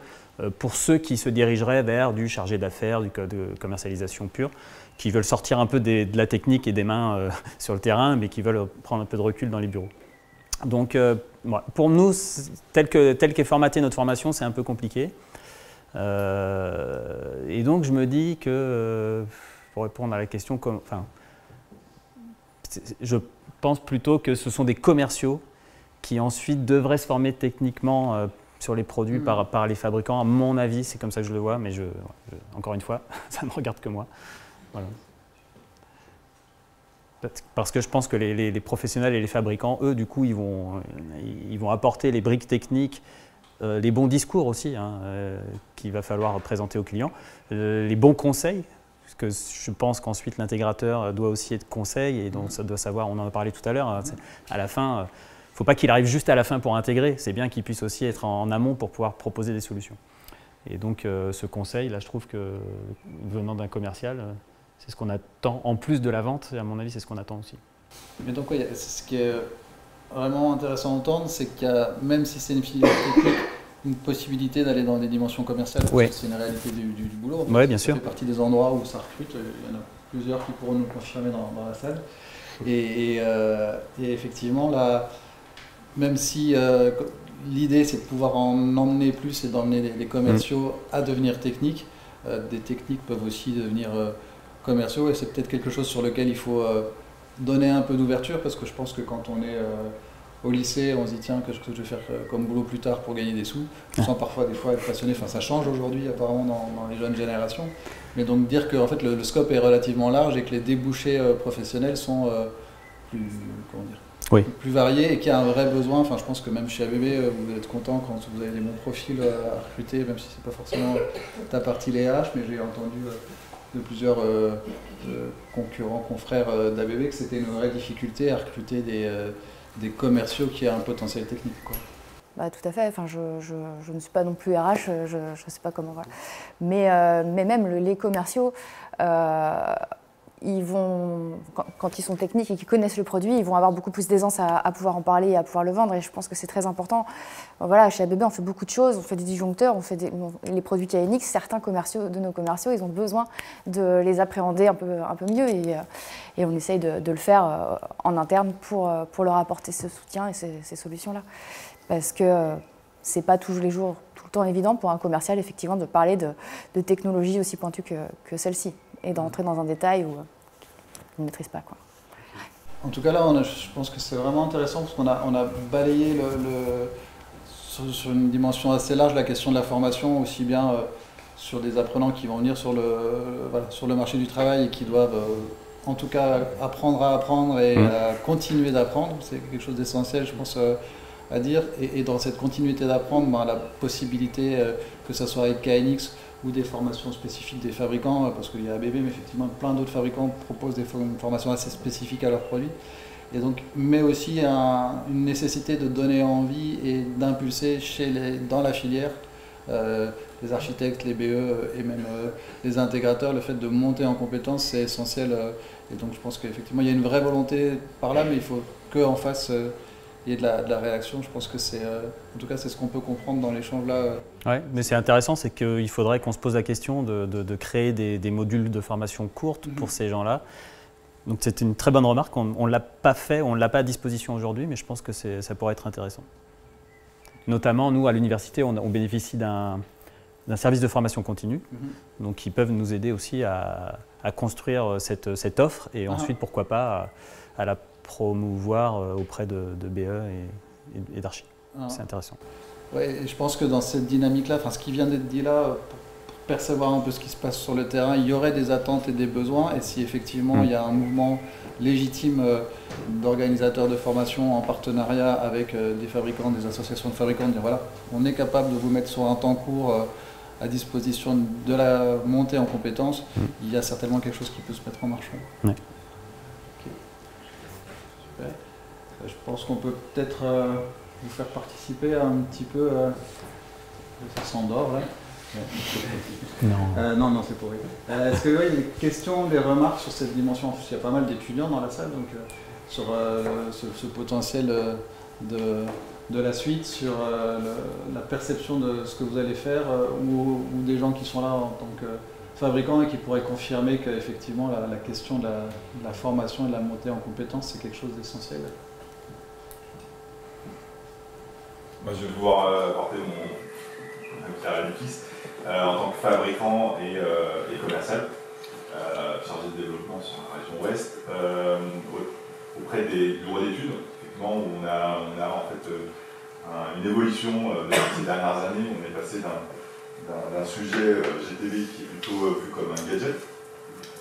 pour ceux qui se dirigeraient vers du chargé d'affaires, de commercialisation pure, qui veulent sortir un peu de la technique et des mains sur le terrain, mais qui veulent prendre un peu de recul dans les bureaux. Donc, pour nous, tel qu'est formatée notre formation, c'est un peu compliqué. Et donc je me dis que, pour répondre à la question, je pense plutôt que ce sont des commerciaux qui ensuite devraient se former techniquement sur les produits par les fabricants. À mon avis, c'est comme ça que je le vois, mais encore une fois, ça ne regarde que moi. Voilà. Parce que je pense que les professionnels et les fabricants, eux, du coup, ils vont apporter les briques techniques, les bons discours aussi qu'il va falloir présenter aux clients, les bons conseils, parce que je pense qu'ensuite l'intégrateur doit aussi être conseil et donc ça doit savoir, on en a parlé tout à l'heure, à la fin, il ne faut pas qu'il arrive juste à la fin pour intégrer, c'est bien qu'il puisse aussi être en amont pour pouvoir proposer des solutions. Et donc ce conseil, là je trouve que venant d'un commercial, c'est ce qu'on attend, en plus de la vente, à mon avis c'est ce qu'on attend aussi. Mais donc oui, ce qui est vraiment intéressant à entendre, c'est qu'il y a, même si c'est une filière technique, une possibilité d'aller dans des dimensions commerciales, parce que c'est une réalité du boulot. Oui, bien sûr. Ça fait partie des endroits où ça recrute, il y en a plusieurs qui pourront nous confirmer dans la salle. Et effectivement, là, même si l'idée c'est de pouvoir en emmener plus et d'emmener les commerciaux à devenir techniques, des techniques peuvent aussi devenir commerciaux, et c'est peut-être quelque chose sur lequel il faut donner un peu d'ouverture, parce que je pense que quand on est au lycée, on se dit tiens, qu'est-ce que je vais faire comme boulot plus tard pour gagner des sous. On sent parfois des fois être passionné, enfin ça change aujourd'hui apparemment dans les jeunes générations, mais donc dire que en fait, le scope est relativement large et que les débouchés professionnels sont plus variés et qu'il y a un vrai besoin. Enfin, je pense que même chez ABB, vous êtes content quand vous avez des bons profils à recruter, même si c'est pas forcément ta partie les RH, mais j'ai entendu de plusieurs concurrents, confrères d'ABB que c'était une vraie difficulté à recruter des commerciaux qui a un potentiel technique, quoi. Bah, tout à fait, enfin, je ne suis pas non plus RH, je ne sais pas comment. Voilà. Mais même les commerciaux, ils vont, quand ils sont techniques et qu'ils connaissent le produit, ils vont avoir beaucoup plus d'aisance à pouvoir en parler et à pouvoir le vendre, et je pense que c'est très important. Voilà, chez ABB, on fait beaucoup de choses, on fait des disjoncteurs, on fait les produits KNX. Certains de nos commerciaux, ils ont besoin de les appréhender un peu mieux, et on essaye de le faire en interne pour leur apporter ce soutien et ces solutions-là. Parce que c'est pas tous les jours, tout le temps évident pour un commercial, effectivement, de parler de technologies aussi pointues que celle-ci, et d'entrer dans un détail où on ne maîtrise pas, quoi. En tout cas, là, je pense que c'est vraiment intéressant parce qu'on a balayé sur une dimension assez large la question de la formation, aussi bien sur des apprenants qui vont venir sur le marché du travail et qui doivent en tout cas apprendre à apprendre et à continuer d'apprendre, c'est quelque chose d'essentiel, je pense, à dire. Et dans cette continuité d'apprendre, la possibilité, que ce soit avec KNX ou des formations spécifiques des fabricants, parce qu'il y a ABB, mais effectivement plein d'autres fabricants proposent des formations assez spécifiques à leurs produits. Et donc, mais aussi une nécessité de donner envie et d'impulser dans la filière, les architectes, les BE et même les intégrateurs, le fait de monter en compétences, c'est essentiel. Et donc je pense qu'effectivement il y a une vraie volonté par là, mais il faut qu'en face il y ait de la réaction. Je pense que en tout cas c'est ce qu'on peut comprendre dans l'échange là. Ouais, mais c'est intéressant, c'est qu'il faudrait qu'on se pose la question de créer des modules de formation courtes pour ces gens-là. Donc c'est une très bonne remarque, on ne l'a pas fait, on ne l'a pas à disposition aujourd'hui, mais je pense que ça pourrait être intéressant. Notamment, nous, à l'université, on bénéficie d'un service de formation continue, donc ils peuvent nous aider aussi à construire cette offre et ensuite, pourquoi pas, à la promouvoir auprès de BE et d'archi. C'est intéressant. Ouais, et je pense que dans cette dynamique-là, ce qui vient d'être dit là, pour percevoir un peu ce qui se passe sur le terrain, il y aurait des attentes et des besoins, et si effectivement il y a un mouvement légitime d'organisateurs de formation en partenariat avec des fabricants, des associations de fabricants, de dire voilà, on est capable de vous mettre sur un temps court à disposition de la montée en compétences, il y a certainement quelque chose qui peut se mettre en marche. Ouais. Okay. Super. Je pense qu'on peut peut-être vous faire participer un petit peu. Ça s'endort là. Non, c'est pour rire. Est-ce qu'il y a des questions, des remarques sur cette dimension? En plus, il y a pas mal d'étudiants dans la salle, donc sur ce potentiel de la suite, sur la perception de ce que vous allez faire, ou des gens qui sont là en tant que fabricants et qui pourraient confirmer qu'effectivement la question de la formation et de la montée en compétences, c'est quelque chose d'essentiel. Moi, je vais pouvoir apporter mon pierre à l'édifice. En tant que fabricant et commercial, chargé de développement sur la région ouest, auprès des bureaux d'études, effectivement, où on a en fait une évolution ces dernières années. On est passé d'un sujet GTB qui est plutôt vu comme un gadget.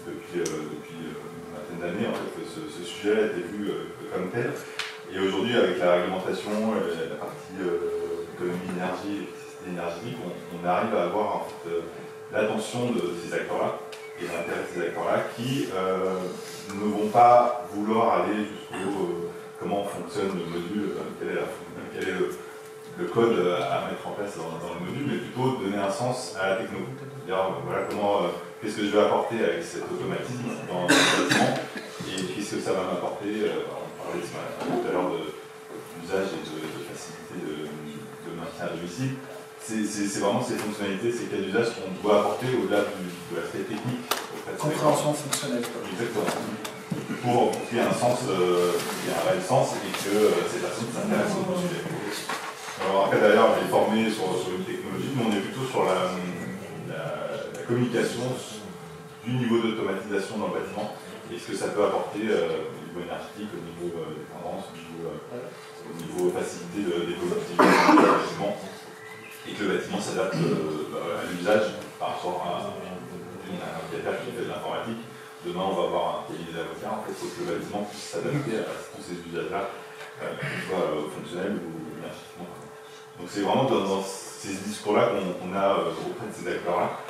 Depuis une vingtaine d'années, en fait, ce sujet a été vu comme tel. Et aujourd'hui, avec la réglementation, la partie économie d'énergie, énergétique, on arrive à avoir en fait, l'attention de ces acteurs-là et l'intérêt de ces acteurs-là qui ne vont pas vouloir aller jusqu'au comment fonctionne le module, quel est le code à mettre en place dans le module, mais plutôt donner un sens à la techno. C'est-à-dire, voilà, qu'est-ce que je vais apporter avec cet automatisme dans le bâtiment et qu'est-ce que ça va m'apporter. On parlait tout à l'heure d'usage et de facilité de maintien à domicile. C'est vraiment ces fonctionnalités, ces cas d'usage qu'on doit apporter au-delà de l'aspect technique. Compréhension fonctionnelle. Exactement. Pour qu'il y ait un sens, qu'il y ait un réel sens et que ces personnes s'intéressent au sujet. Alors après d'ailleurs, on est formé sur une technologie, mais on est plutôt sur la communication du niveau d'automatisation dans le bâtiment et ce que ça peut apporter au niveau énergétique, au niveau dépendance, au niveau facilité d'économie du bâtiment. Et que le bâtiment s'adapte à l'usage par rapport à un locataire qui fait de l'informatique. Demain, on va avoir un cabinet d'avocats. En fait, il faut que le bâtiment puisse s'adapter à tous ces usages-là, qu'ils soient fonctionnels ou énergétiquement. Donc c'est vraiment dans ces discours-là qu'on a auprès de ces acteurs-là,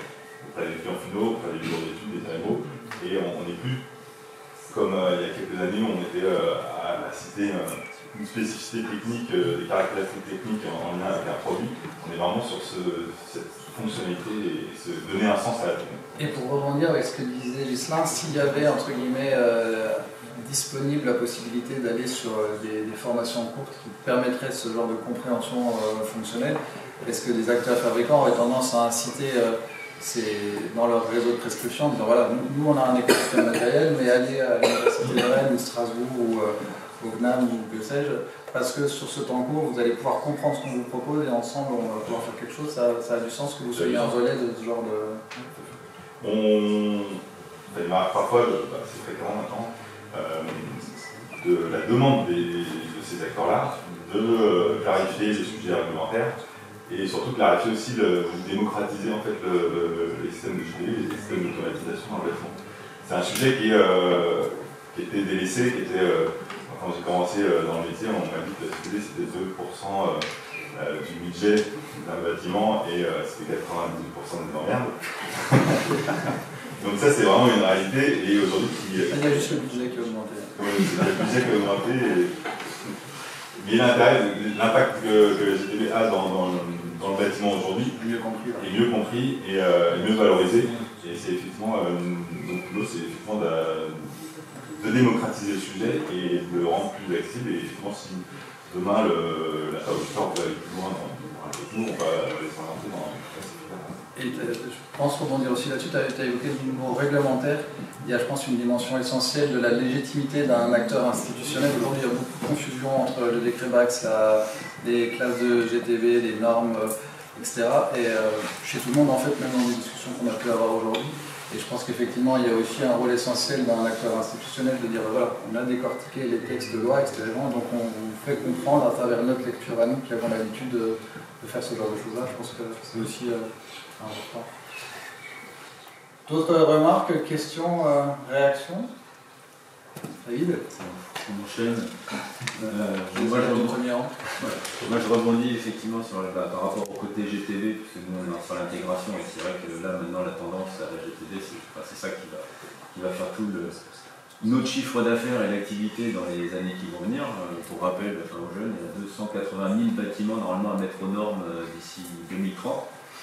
auprès des clients finaux, auprès des bureaux d'études, des AMO, et on n'est plus comme il y a quelques années où on était à citer une spécificité technique, des caractéristiques techniques en lien avec un produit. On est vraiment sur cette fonctionnalité et se donner un sens à la technique. Et pour rebondir avec ce que disait Ghislain, s'il y avait entre guillemets disponible la possibilité d'aller sur des formations courtes qui permettraient ce genre de compréhension fonctionnelle, est-ce que des acteurs fabricants auraient tendance à inciter dans leur réseau de prescription, en disant voilà, nous on a un écosystème matériel, mais allez à l'université de Rennes ou Strasbourg ou au CNAM ou que sais-je, parce que sur ce temps court, vous allez pouvoir comprendre ce qu'on vous propose et ensemble on va pouvoir faire quelque chose. Ça a du sens que vous soyez un relais de ce genre de... Il m'arrive parfois, c'est fréquent maintenant, de la demande de ces acteurs-là de clarifier les sujets réglementaires et surtout clarifier aussi, démocratiser en fait les systèmes de GTB, les systèmes d'automatisation dans le bâtiment. c'est un sujet qui était délaissé, quand j'ai commencé dans le métier, on m'a dit que la sécurité c'était 2% du budget d'un bâtiment et c'était 98% des emmerdes. Donc ça c'est vraiment une réalité et aujourd'hui... Il y a juste le budget qui a augmenté. Oui, c'est le budget qui a augmenté. Mais l'impact que le GTB a dans le bâtiment aujourd'hui est mieux compris et mieux valorisé. Et c'est effectivement, donc l'eau c'est effectivement de démocratiser le sujet et de le rendre plus accessible. Et effectivement, si demain la fabrication va aller plus loin dans la techno, on va les s'orienter dans Et je pense rebondir aussi là-dessus, tu as évoqué le niveau réglementaire. Il y a, je pense, une dimension essentielle de la légitimité d'un acteur institutionnel. Aujourd'hui, il y a beaucoup de confusion entre le décret BACS, les classes de GTB, les normes, etc. Et chez tout le monde, en fait, même dans les discussions qu'on a pu avoir aujourd'hui. Et je pense qu'effectivement, il y a aussi un rôle essentiel d'un acteur institutionnel de dire, voilà, on a décortiqué les textes de loi, etc. Donc on vous fait comprendre à travers notre lecture à nous qui avons l'habitude de faire ce genre de choses-là. Je pense que c'est aussi important. D'autres remarques, questions, réactions? David? On enchaîne. Moi, je rebondis effectivement par rapport au côté GTV, puisque nous on est sur l'intégration et c'est vrai que là maintenant la tendance à la GTV, c'est ça qui va faire tout notre chiffre d'affaires et l'activité dans les années qui vont venir. Pour rappel, aux jeunes, il y a 280 000 bâtiments normalement à mettre aux normes d'ici 2030.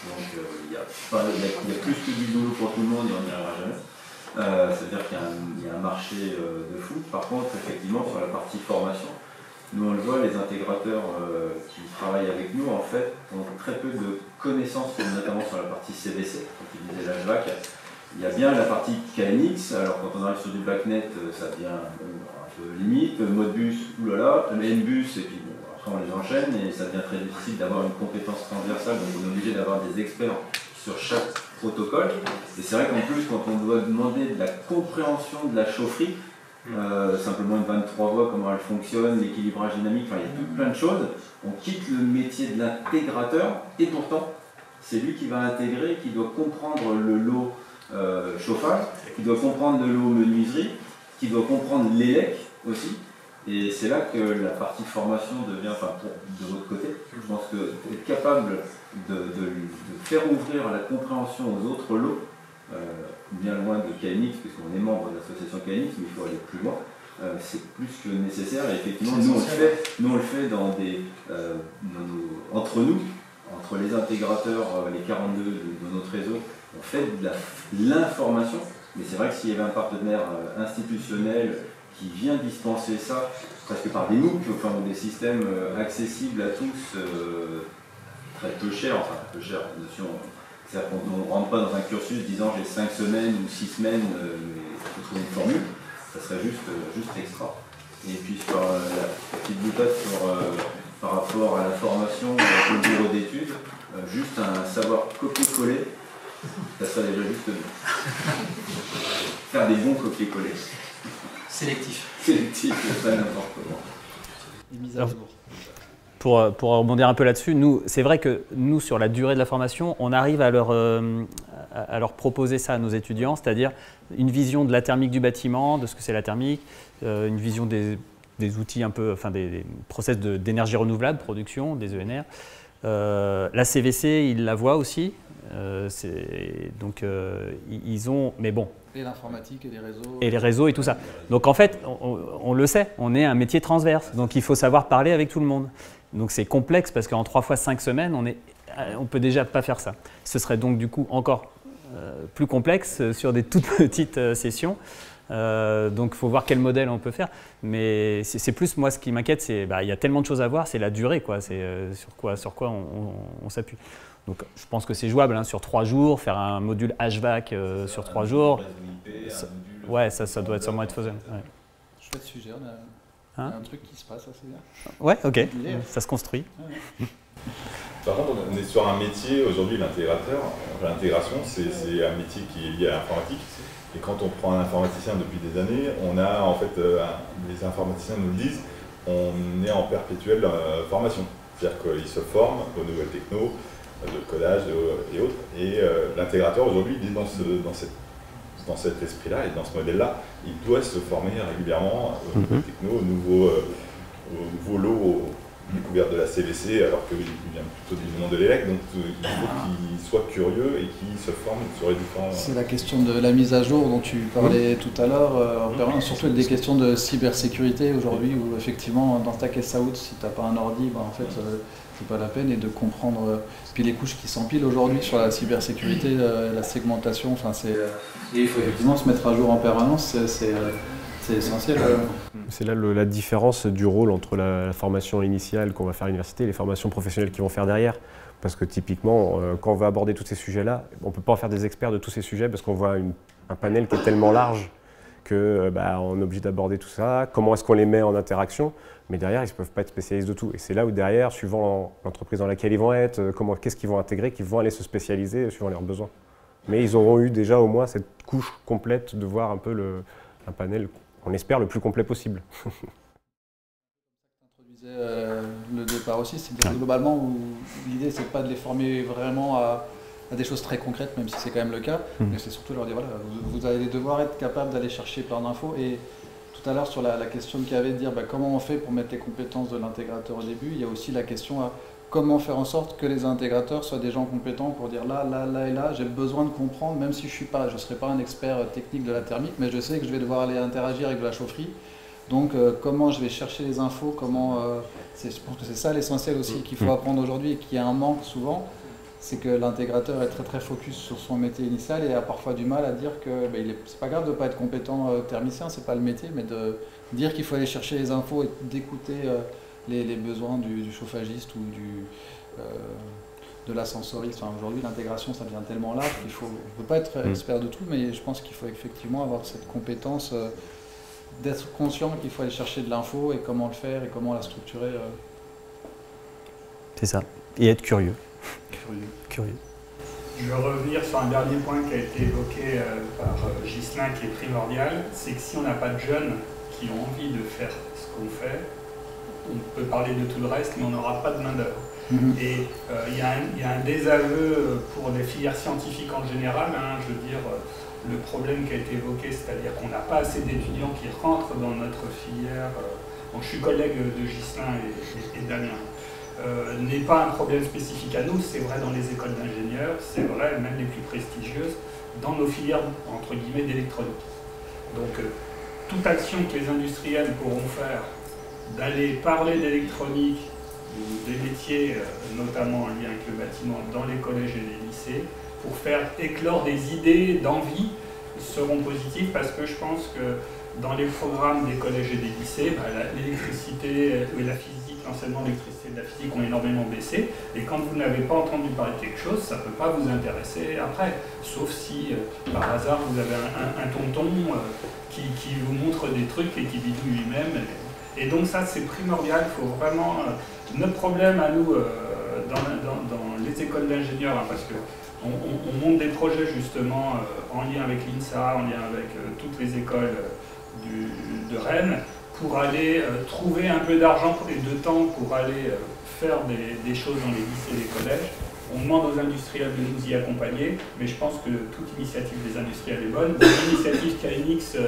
Donc il y a plus que du boulot pour tout le monde et on n'y arrivera jamais. C'est-à-dire qu'il y a un marché de fou. Par contre, effectivement, sur la partie formation, nous on le voit, les intégrateurs qui travaillent avec nous, en fait, ont très peu de connaissances, notamment sur la partie CVC, quand ils disaient l'HVAC. Il y a bien la partie KNX, alors quand on arrive sur du BACnet, ça devient un peu limite, Modbus, oulala, MBus, et puis bon, après on les enchaîne, et ça devient très difficile d'avoir une compétence transversale, donc on est obligé d'avoir des experts sur chaque protocole. Et c'est vrai qu'en plus, quand on doit demander de la compréhension de la chaufferie, simplement une 23 voies, comment elle fonctionne, l'équilibrage dynamique, enfin il y a tout plein de choses, on quitte le métier de l'intégrateur, et pourtant, c'est lui qui va intégrer, qui doit comprendre le lot chauffage, qui doit comprendre le lot menuiserie, qui doit comprendre l'élec aussi. Et c'est là que la partie formation devient, enfin de votre côté, je pense que être capable de faire ouvrir la compréhension aux autres lots, bien loin de KNX, puisqu'on est membre de l'association KNX, mais il faut aller plus loin, c'est plus que nécessaire. Et effectivement, nous on le fait dans entre nous, entre les intégrateurs, les 42 de notre réseau, on fait de l'information, mais c'est vrai que s'il y avait un partenaire institutionnel qui vient dispenser ça, presque par des MOOC, enfin des systèmes accessibles à tous, très peu cher, enfin peu cher, notion, c'est-à-dire qu'on ne rentre pas dans un cursus disant j'ai 5 semaines ou 6 semaines, mais il faut trouver une formule, ça serait juste extra. Et puis sur la petite boutade par rapport à la formation au bureau d'études, juste un savoir copier-coller, ça serait déjà juste bien. Faire des bons copier-coller. Sélectif. Sélectif, pas n'importe comment. Et mise à jour. Pour rebondir un peu là-dessus, c'est vrai que nous, sur la durée de la formation, on arrive à leur proposer ça à nos étudiants, c'est-à-dire une vision de la thermique du bâtiment, de ce que c'est la thermique, une vision des outils un peu, enfin des process d'énergie renouvelable, production, des ENR. La CVC, ils la voient aussi. Donc ils ont, mais bon. Et l'informatique et les réseaux. Et les réseaux et tout ça. Donc en fait, on le sait, on est un métier transverse. Donc il faut savoir parler avec tout le monde. Donc c'est complexe parce qu'en 3 fois 5 semaines, on peut déjà pas faire ça. Ce serait donc du coup encore plus complexe sur des toutes petites sessions. Donc il faut voir quel modèle on peut faire. Mais c'est plus moi ce qui m'inquiète, c'est il y a tellement de choses à voir, c'est la durée, quoi. C'est sur quoi on s'appuie. Donc je pense que c'est jouable, hein, sur 3 jours, faire un module HVAC sur 3 jours. Ouais, ça doit sûrement être faisable. Ouais. Chouette sujet, on a un truc qui se passe assez bien. Ouais, ok, ça se construit. Ouais. Par contre, on est sur un métier, aujourd'hui l'intégration, c'est un métier qui est lié à l'informatique. Et quand on prend un informaticien depuis des années, on a en fait, les informaticiens nous le disent, on est en perpétuelle formation. C'est-à-dire qu'ils se forment aux nouvelles technos, de codage et autres. Et l'intégrateur aujourd'hui, il est dans dans cet esprit-là et dans ce modèle-là, il doit se former régulièrement aux nouvelles techno, aux nouveaux lots, aux découvertes de la CVC, alors qu'il vient plutôt du monde de l'élec, donc il faut qu'il soit curieux et qu'il se forme sur les différents... C'est la question de la mise à jour dont tu parlais tout à l'heure, en permanence, surtout des questions de cybersécurité aujourd'hui, où effectivement, dans ta caisse à out, si tu n'as pas un ordi, en fait, c'est pas la peine, et de comprendre puis les couches qui s'empilent aujourd'hui sur la cybersécurité, la segmentation, et il faut effectivement se mettre à jour en permanence, c'est essentiel. C'est là la différence du rôle entre la formation initiale qu'on va faire à l'université et les formations professionnelles qu'ils vont faire derrière. Parce que typiquement, quand on va aborder tous ces sujets-là, on ne peut pas en faire des experts de tous ces sujets parce qu'on voit un panel qui est tellement large qu'on est obligé d'aborder tout ça. Comment est-ce qu'on les met en interaction? Mais derrière, ils ne peuvent pas être spécialistes de tout. Et c'est là où derrière, suivant l'entreprise dans laquelle ils vont être, qu'est-ce qu'ils vont intégrer, qu'ils vont aller se spécialiser suivant leurs besoins. Mais ils auront eu déjà au moins cette couche complète de voir un peu un panel, on espère, le plus complet possible. Le départ aussi, c'est que globalement, l'idée, c'est pas de les former vraiment à des choses très concrètes, même si c'est quand même le cas, mais c'est surtout leur dire, voilà, vous allez devoir être capable d'aller chercher plein d'infos. Et tout à l'heure, sur la question qu'il y avait de dire comment on fait pour mettre les compétences de l'intégrateur au début, il y a aussi la question à comment faire en sorte que les intégrateurs soient des gens compétents pour dire là et là, j'ai besoin de comprendre, même si je ne serai pas un expert technique de la thermique, mais je sais que je vais devoir aller interagir avec de la chaufferie. Donc comment je vais chercher les infos, je pense que c'est ça l'essentiel aussi qu'il faut apprendre aujourd'hui et qu'il y a un manque souvent, c'est que l'intégrateur est très très focus sur son métier initial et a parfois du mal à dire que c'est pas grave de ne pas être compétent thermicien, c'est pas le métier, mais de dire qu'il faut aller chercher les infos et d'écouter les besoins du chauffagiste ou de l'ascensoriste. Aujourd'hui l'intégration ça devient tellement large qu'il faut, on ne peut pas être expert de tout, mais je pense qu'il faut effectivement avoir cette compétence d'être conscient qu'il faut aller chercher de l'info et comment le faire et comment la structurer. C'est ça. Et être curieux. Curieux. Je vais revenir sur un dernier point qui a été évoqué par Ghislain qui est primordial, c'est que si on n'a pas de jeunes qui ont envie de faire ce qu'on fait, on peut parler de tout le reste, mais on n'aura pas de main-d'œuvre. Et il y a un désaveu pour les filières scientifiques en général, je veux dire, le problème qui a été évoqué, c'est-à-dire qu'on n'a pas assez d'étudiants qui rentrent dans notre filière. Je suis collègue de Ghislain et Damien. N'est pas un problème spécifique à nous, c'est vrai dans les écoles d'ingénieurs, c'est vrai même les plus prestigieuses, dans nos filières entre guillemets d'électronique. Donc toute action que les industriels pourront faire, d'aller parler d'électronique ou des métiers, notamment en lien avec le bâtiment, dans les collèges et les lycées, pour faire éclore des idées d'envie, seront positives parce que je pense que dans les programmes des collèges et des lycées, l'électricité et la physique, l'enseignement de l'électricité et de la physique ont énormément baissé, et quand vous n'avez pas entendu parler de quelque chose, ça ne peut pas vous intéresser après, sauf si par hasard vous avez un tonton qui vous montre des trucs et qui bidouille lui-même. Et donc ça c'est primordial, il faut vraiment... notre problème à nous dans les écoles d'ingénieurs, parce que on monte des projets justement en lien avec l'INSA, en lien avec toutes les écoles de Rennes, pour aller trouver un peu d'argent et de temps pour aller faire des choses dans les lycées et les collèges. On demande aux industriels de nous y accompagner, mais je pense que toute initiative des industriels est bonne. L'initiative KNX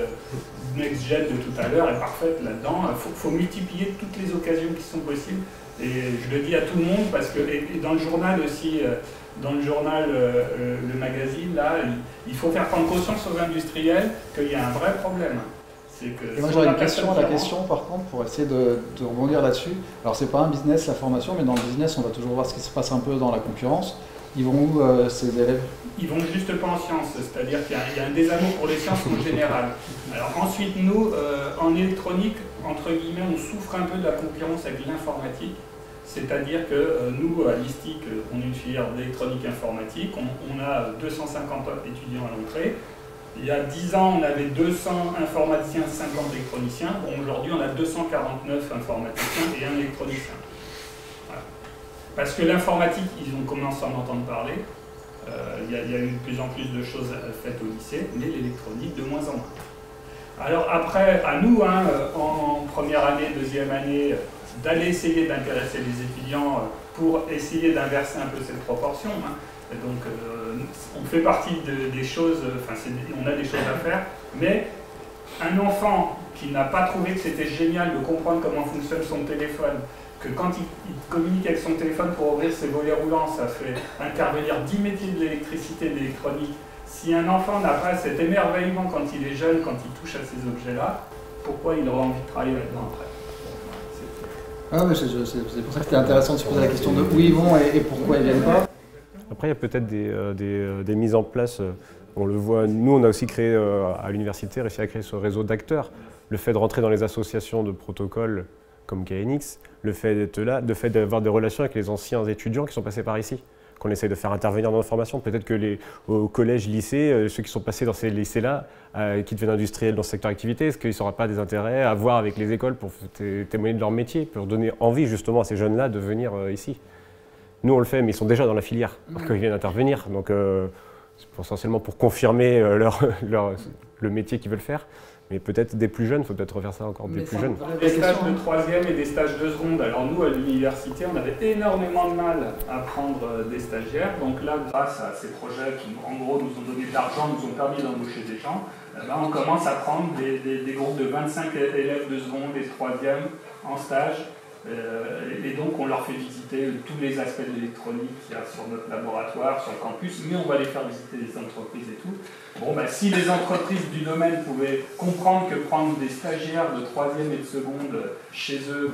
Next Gen de tout à l'heure est parfaite là-dedans. Il faut multiplier toutes les occasions qui sont possibles. Et je le dis à tout le monde, parce que et dans le journal aussi, dans le journal, le magazine, là, il faut faire prendre conscience aux industriels qu'il y a un vrai problème. Et moi j'aurais une question à la question par contre pour essayer de rebondir là-dessus. Alors c'est pas un business la formation, mais dans le business on va toujours voir ce qui se passe un peu dans la concurrence. Ils vont où ces élèves? Ils vont juste pas en sciences, c'est-à-dire qu'il y a un désamour pour les sciences en général. Alors ensuite nous, en électronique, entre guillemets, on souffre un peu de la concurrence avec l'informatique. C'est-à-dire que nous, à l'ISTIC, on est une filière d'électronique informatique, on a 250 étudiants à l'entrée. Il y a 10 ans, on avait 200 informaticiens, 50 électroniciens. Bon, aujourd'hui, on a 249 informaticiens et un électronicien. Voilà. Parce que l'informatique, ils ont commencé à en entendre parler. Il y a eu de plus en plus de choses faites au lycée, mais l'électronique de moins en moins. Alors après, à nous, en première année, deuxième année, d'aller essayer d'intéresser les étudiants pour essayer d'inverser un peu cette proportion. Hein. Et donc, on fait partie des choses, on a des choses à faire, mais un enfant qui n'a pas trouvé que c'était génial de comprendre comment fonctionne son téléphone, que quand il communique avec son téléphone pour ouvrir ses volets roulants, ça fait intervenir 10 métiers de l'électricité et de l'électronique. Si un enfant n'a pas cet émerveillement quand il est jeune, quand il touche à ces objets-là, pourquoi il aura envie de travailler là-dedans après? Ah, mais c'est pour ça que c'était intéressant de se poser la question de où ils vont et pourquoi ils viennent pas. Après, il y a peut-être des mises en place, on le voit, nous on a aussi créé à l'université, réussi à créer ce réseau d'acteurs. Le fait de rentrer dans les associations de protocoles comme KNX, le fait d'être là, le fait d'avoir des relations avec les anciens étudiants qui sont passés par ici, qu'on essaye de faire intervenir dans nos formations. Peut-être que au collège, lycée, ceux qui sont passés dans ces lycées-là, qui deviennent industriels dans ce secteur d'activité, est-ce qu'ils n'auraient pas des intérêts à voir avec les écoles pour témoigner de leur métier, pour donner envie justement à ces jeunes-là de venir ici? Nous, on le fait, mais ils sont déjà dans la filière, alors qu'ils viennent intervenir. Donc, c'est essentiellement pour confirmer le métier qu'ils veulent faire. Mais peut-être des plus jeunes, il faut peut-être refaire ça encore des plus jeunes. Des stages de 3e et des stages de seconde. Alors nous, à l'université, on avait énormément de mal à prendre des stagiaires. Donc là, grâce à ces projets qui, en gros, nous ont donné de l'argent, nous ont permis d'embaucher des gens, là, on commence à prendre des groupes de 25 élèves de seconde et de 3e en stage. Et donc on leur fait visiter tous les aspects de l'électronique qu'il y a sur notre laboratoire, sur le campus, mais on va les faire visiter les entreprises et tout. Bon, si les entreprises du domaine pouvaient comprendre que prendre des stagiaires de 3e et de seconde chez eux,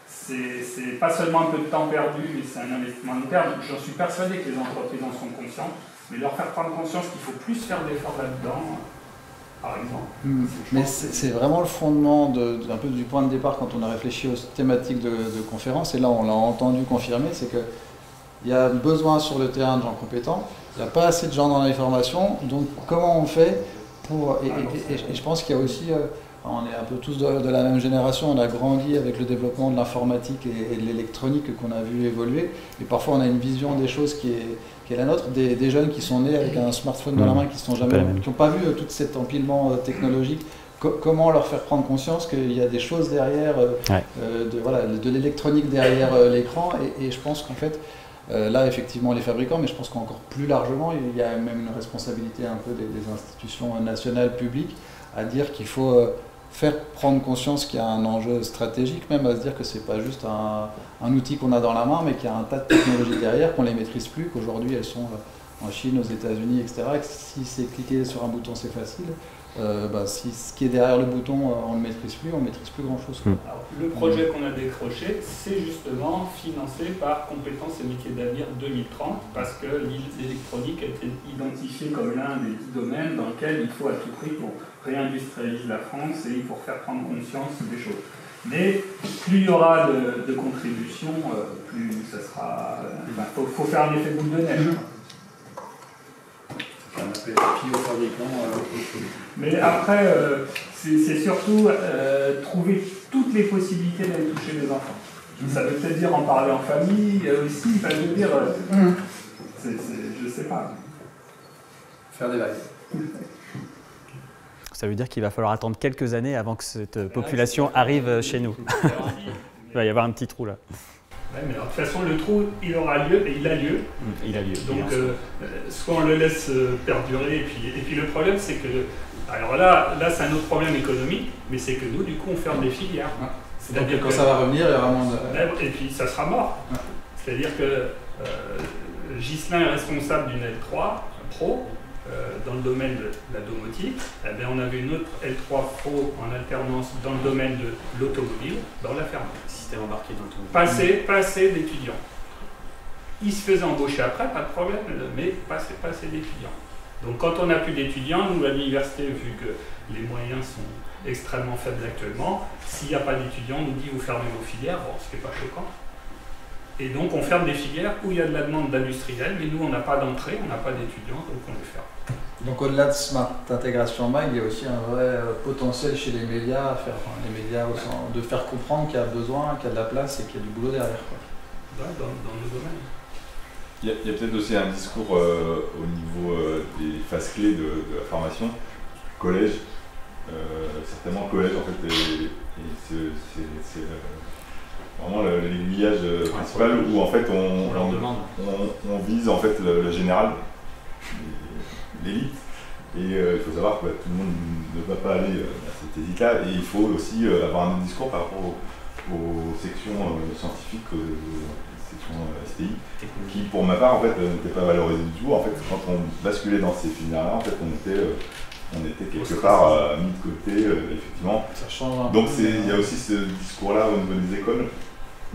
c'est pas seulement un peu de temps perdu, mais c'est un investissement long terme. J'en suis persuadé que les entreprises en sont conscientes, mais leur faire prendre conscience qu'il faut plus faire d'efforts là-dedans, par exemple. Mais c'est vraiment le fondement un peu du point de départ quand on a réfléchi aux thématiques de conférence, et là on l'a entendu confirmer, c'est qu'il y a besoin sur le terrain de gens compétents, il n'y a pas assez de gens dans les formations, donc comment on fait pour... Et je pense qu'il y a aussi... on est un peu tous de la même génération, on a grandi avec le développement de l'informatique et de l'électronique qu'on a vu évoluer, et parfois on a une vision des choses qui est la nôtre, des jeunes qui sont nés avec un smartphone dans la main, qui n'ont pas vu tout cet empilement technologique. Comment leur faire prendre conscience qu'il y a des choses derrière, de l'électronique derrière l'écran, et je pense qu'en fait, là effectivement les fabricants, mais je pense qu'encore plus largement, il y a même une responsabilité un peu des institutions nationales publiques à dire qu'il faut faire prendre conscience qu'il y a un enjeu stratégique, même à se dire que c'est pas juste un outil qu'on a dans la main, mais qu'il y a un tas de technologies derrière, qu'on les maîtrise plus, qu'aujourd'hui elles sont en Chine, aux États-Unis, etc. Et que si c'est cliquer sur un bouton c'est facile, si ce qui est derrière le bouton on ne le maîtrise plus, on ne maîtrise plus grand-chose. Alors, le projet qu'on a décroché, c'est justement financé par Compétences et métiers d'avenir 2030, parce que l'électronique a été identifiée comme l'un des 10 domaines dans lesquels il faut à tout prix pour réindustrialiser la France et pour faire prendre conscience des choses. Mais plus il y aura de contributions, plus ça sera... faut faire un effet boule de neige. Mais après, c'est surtout trouver toutes les possibilités d'aller toucher les enfants. Ça veut peut-être dire en parler en famille aussi, ça veut dire... je sais pas. Faire des vagues. Ça veut dire qu'il va falloir attendre quelques années avant que cette population arrive chez nous. Il va y avoir un petit trou là. Ouais, mais alors, de toute façon, le trou, il aura lieu, et il a lieu. Il a lieu. Donc, soit on le laisse perdurer, et puis le problème, c'est que... Alors là c'est un autre problème économique, mais c'est que nous, du coup, on ferme des filières. Ouais. C'est-à-dire que quand ça va revenir, il y aura moins de... Et puis, ça sera mort. Ouais. C'est-à-dire que Ghislain est responsable d'une L3 Pro, dans le domaine de la domotique. Eh bien, on avait une autre L3 Pro en alternance dans le domaine de l'automobile, dans la ferme. Système embarqué dans tout. Pas assez d'étudiants. Ils se faisaient embaucher après, pas de problème, mais pas assez d'étudiants. Donc quand on n'a plus d'étudiants, nous à l'université, vu que les moyens sont extrêmement faibles actuellement, s'il n'y a pas d'étudiants, on nous dit vous fermez vos filières, bon, ce qui n'est pas choquant. Et donc on ferme des filières où il y a de la demande d'industriels, mais nous on n'a pas d'entrée, on n'a pas d'étudiants, donc on les ferme. Donc au-delà de Smart Intégration Mag, il y a aussi un vrai potentiel chez les médias, de faire comprendre qu'il y a besoin, qu'il y a de la place et qu'il y a du boulot derrière. Ouais, dans nos domaines. Il y a peut-être aussi un discours au niveau des phases clés de la formation, certainement collège en fait, vraiment l'aiguillage principal où en fait on vise en fait le général, l'élite. Et il faut savoir que tout le monde ne va pas aller à cette élite-là, et il faut aussi avoir un autre discours par rapport aux sections scientifiques, aux sections STI, qui pour ma part en fait n'étaient pas valorisées du tout. En fait, quand on basculait dans ces filières-là, en fait, on était quelque part mis de côté, effectivement. Ça change un Donc peu. il y a aussi ce discours-là au niveau des écoles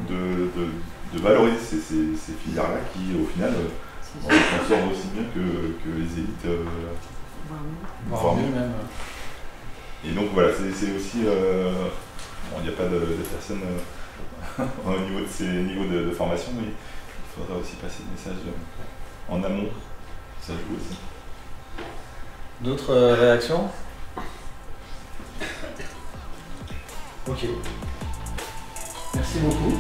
de valoriser ces filières-là qui, au final, s'en sortent aussi bien que les élites. Voire mieux même. Et donc voilà, c'est aussi. Il n'y a pas de personnes au niveau de ces niveaux de formation, mais il faudra aussi passer le message en amont. Ça joue aussi. D'autres réactions? Ok. Merci beaucoup.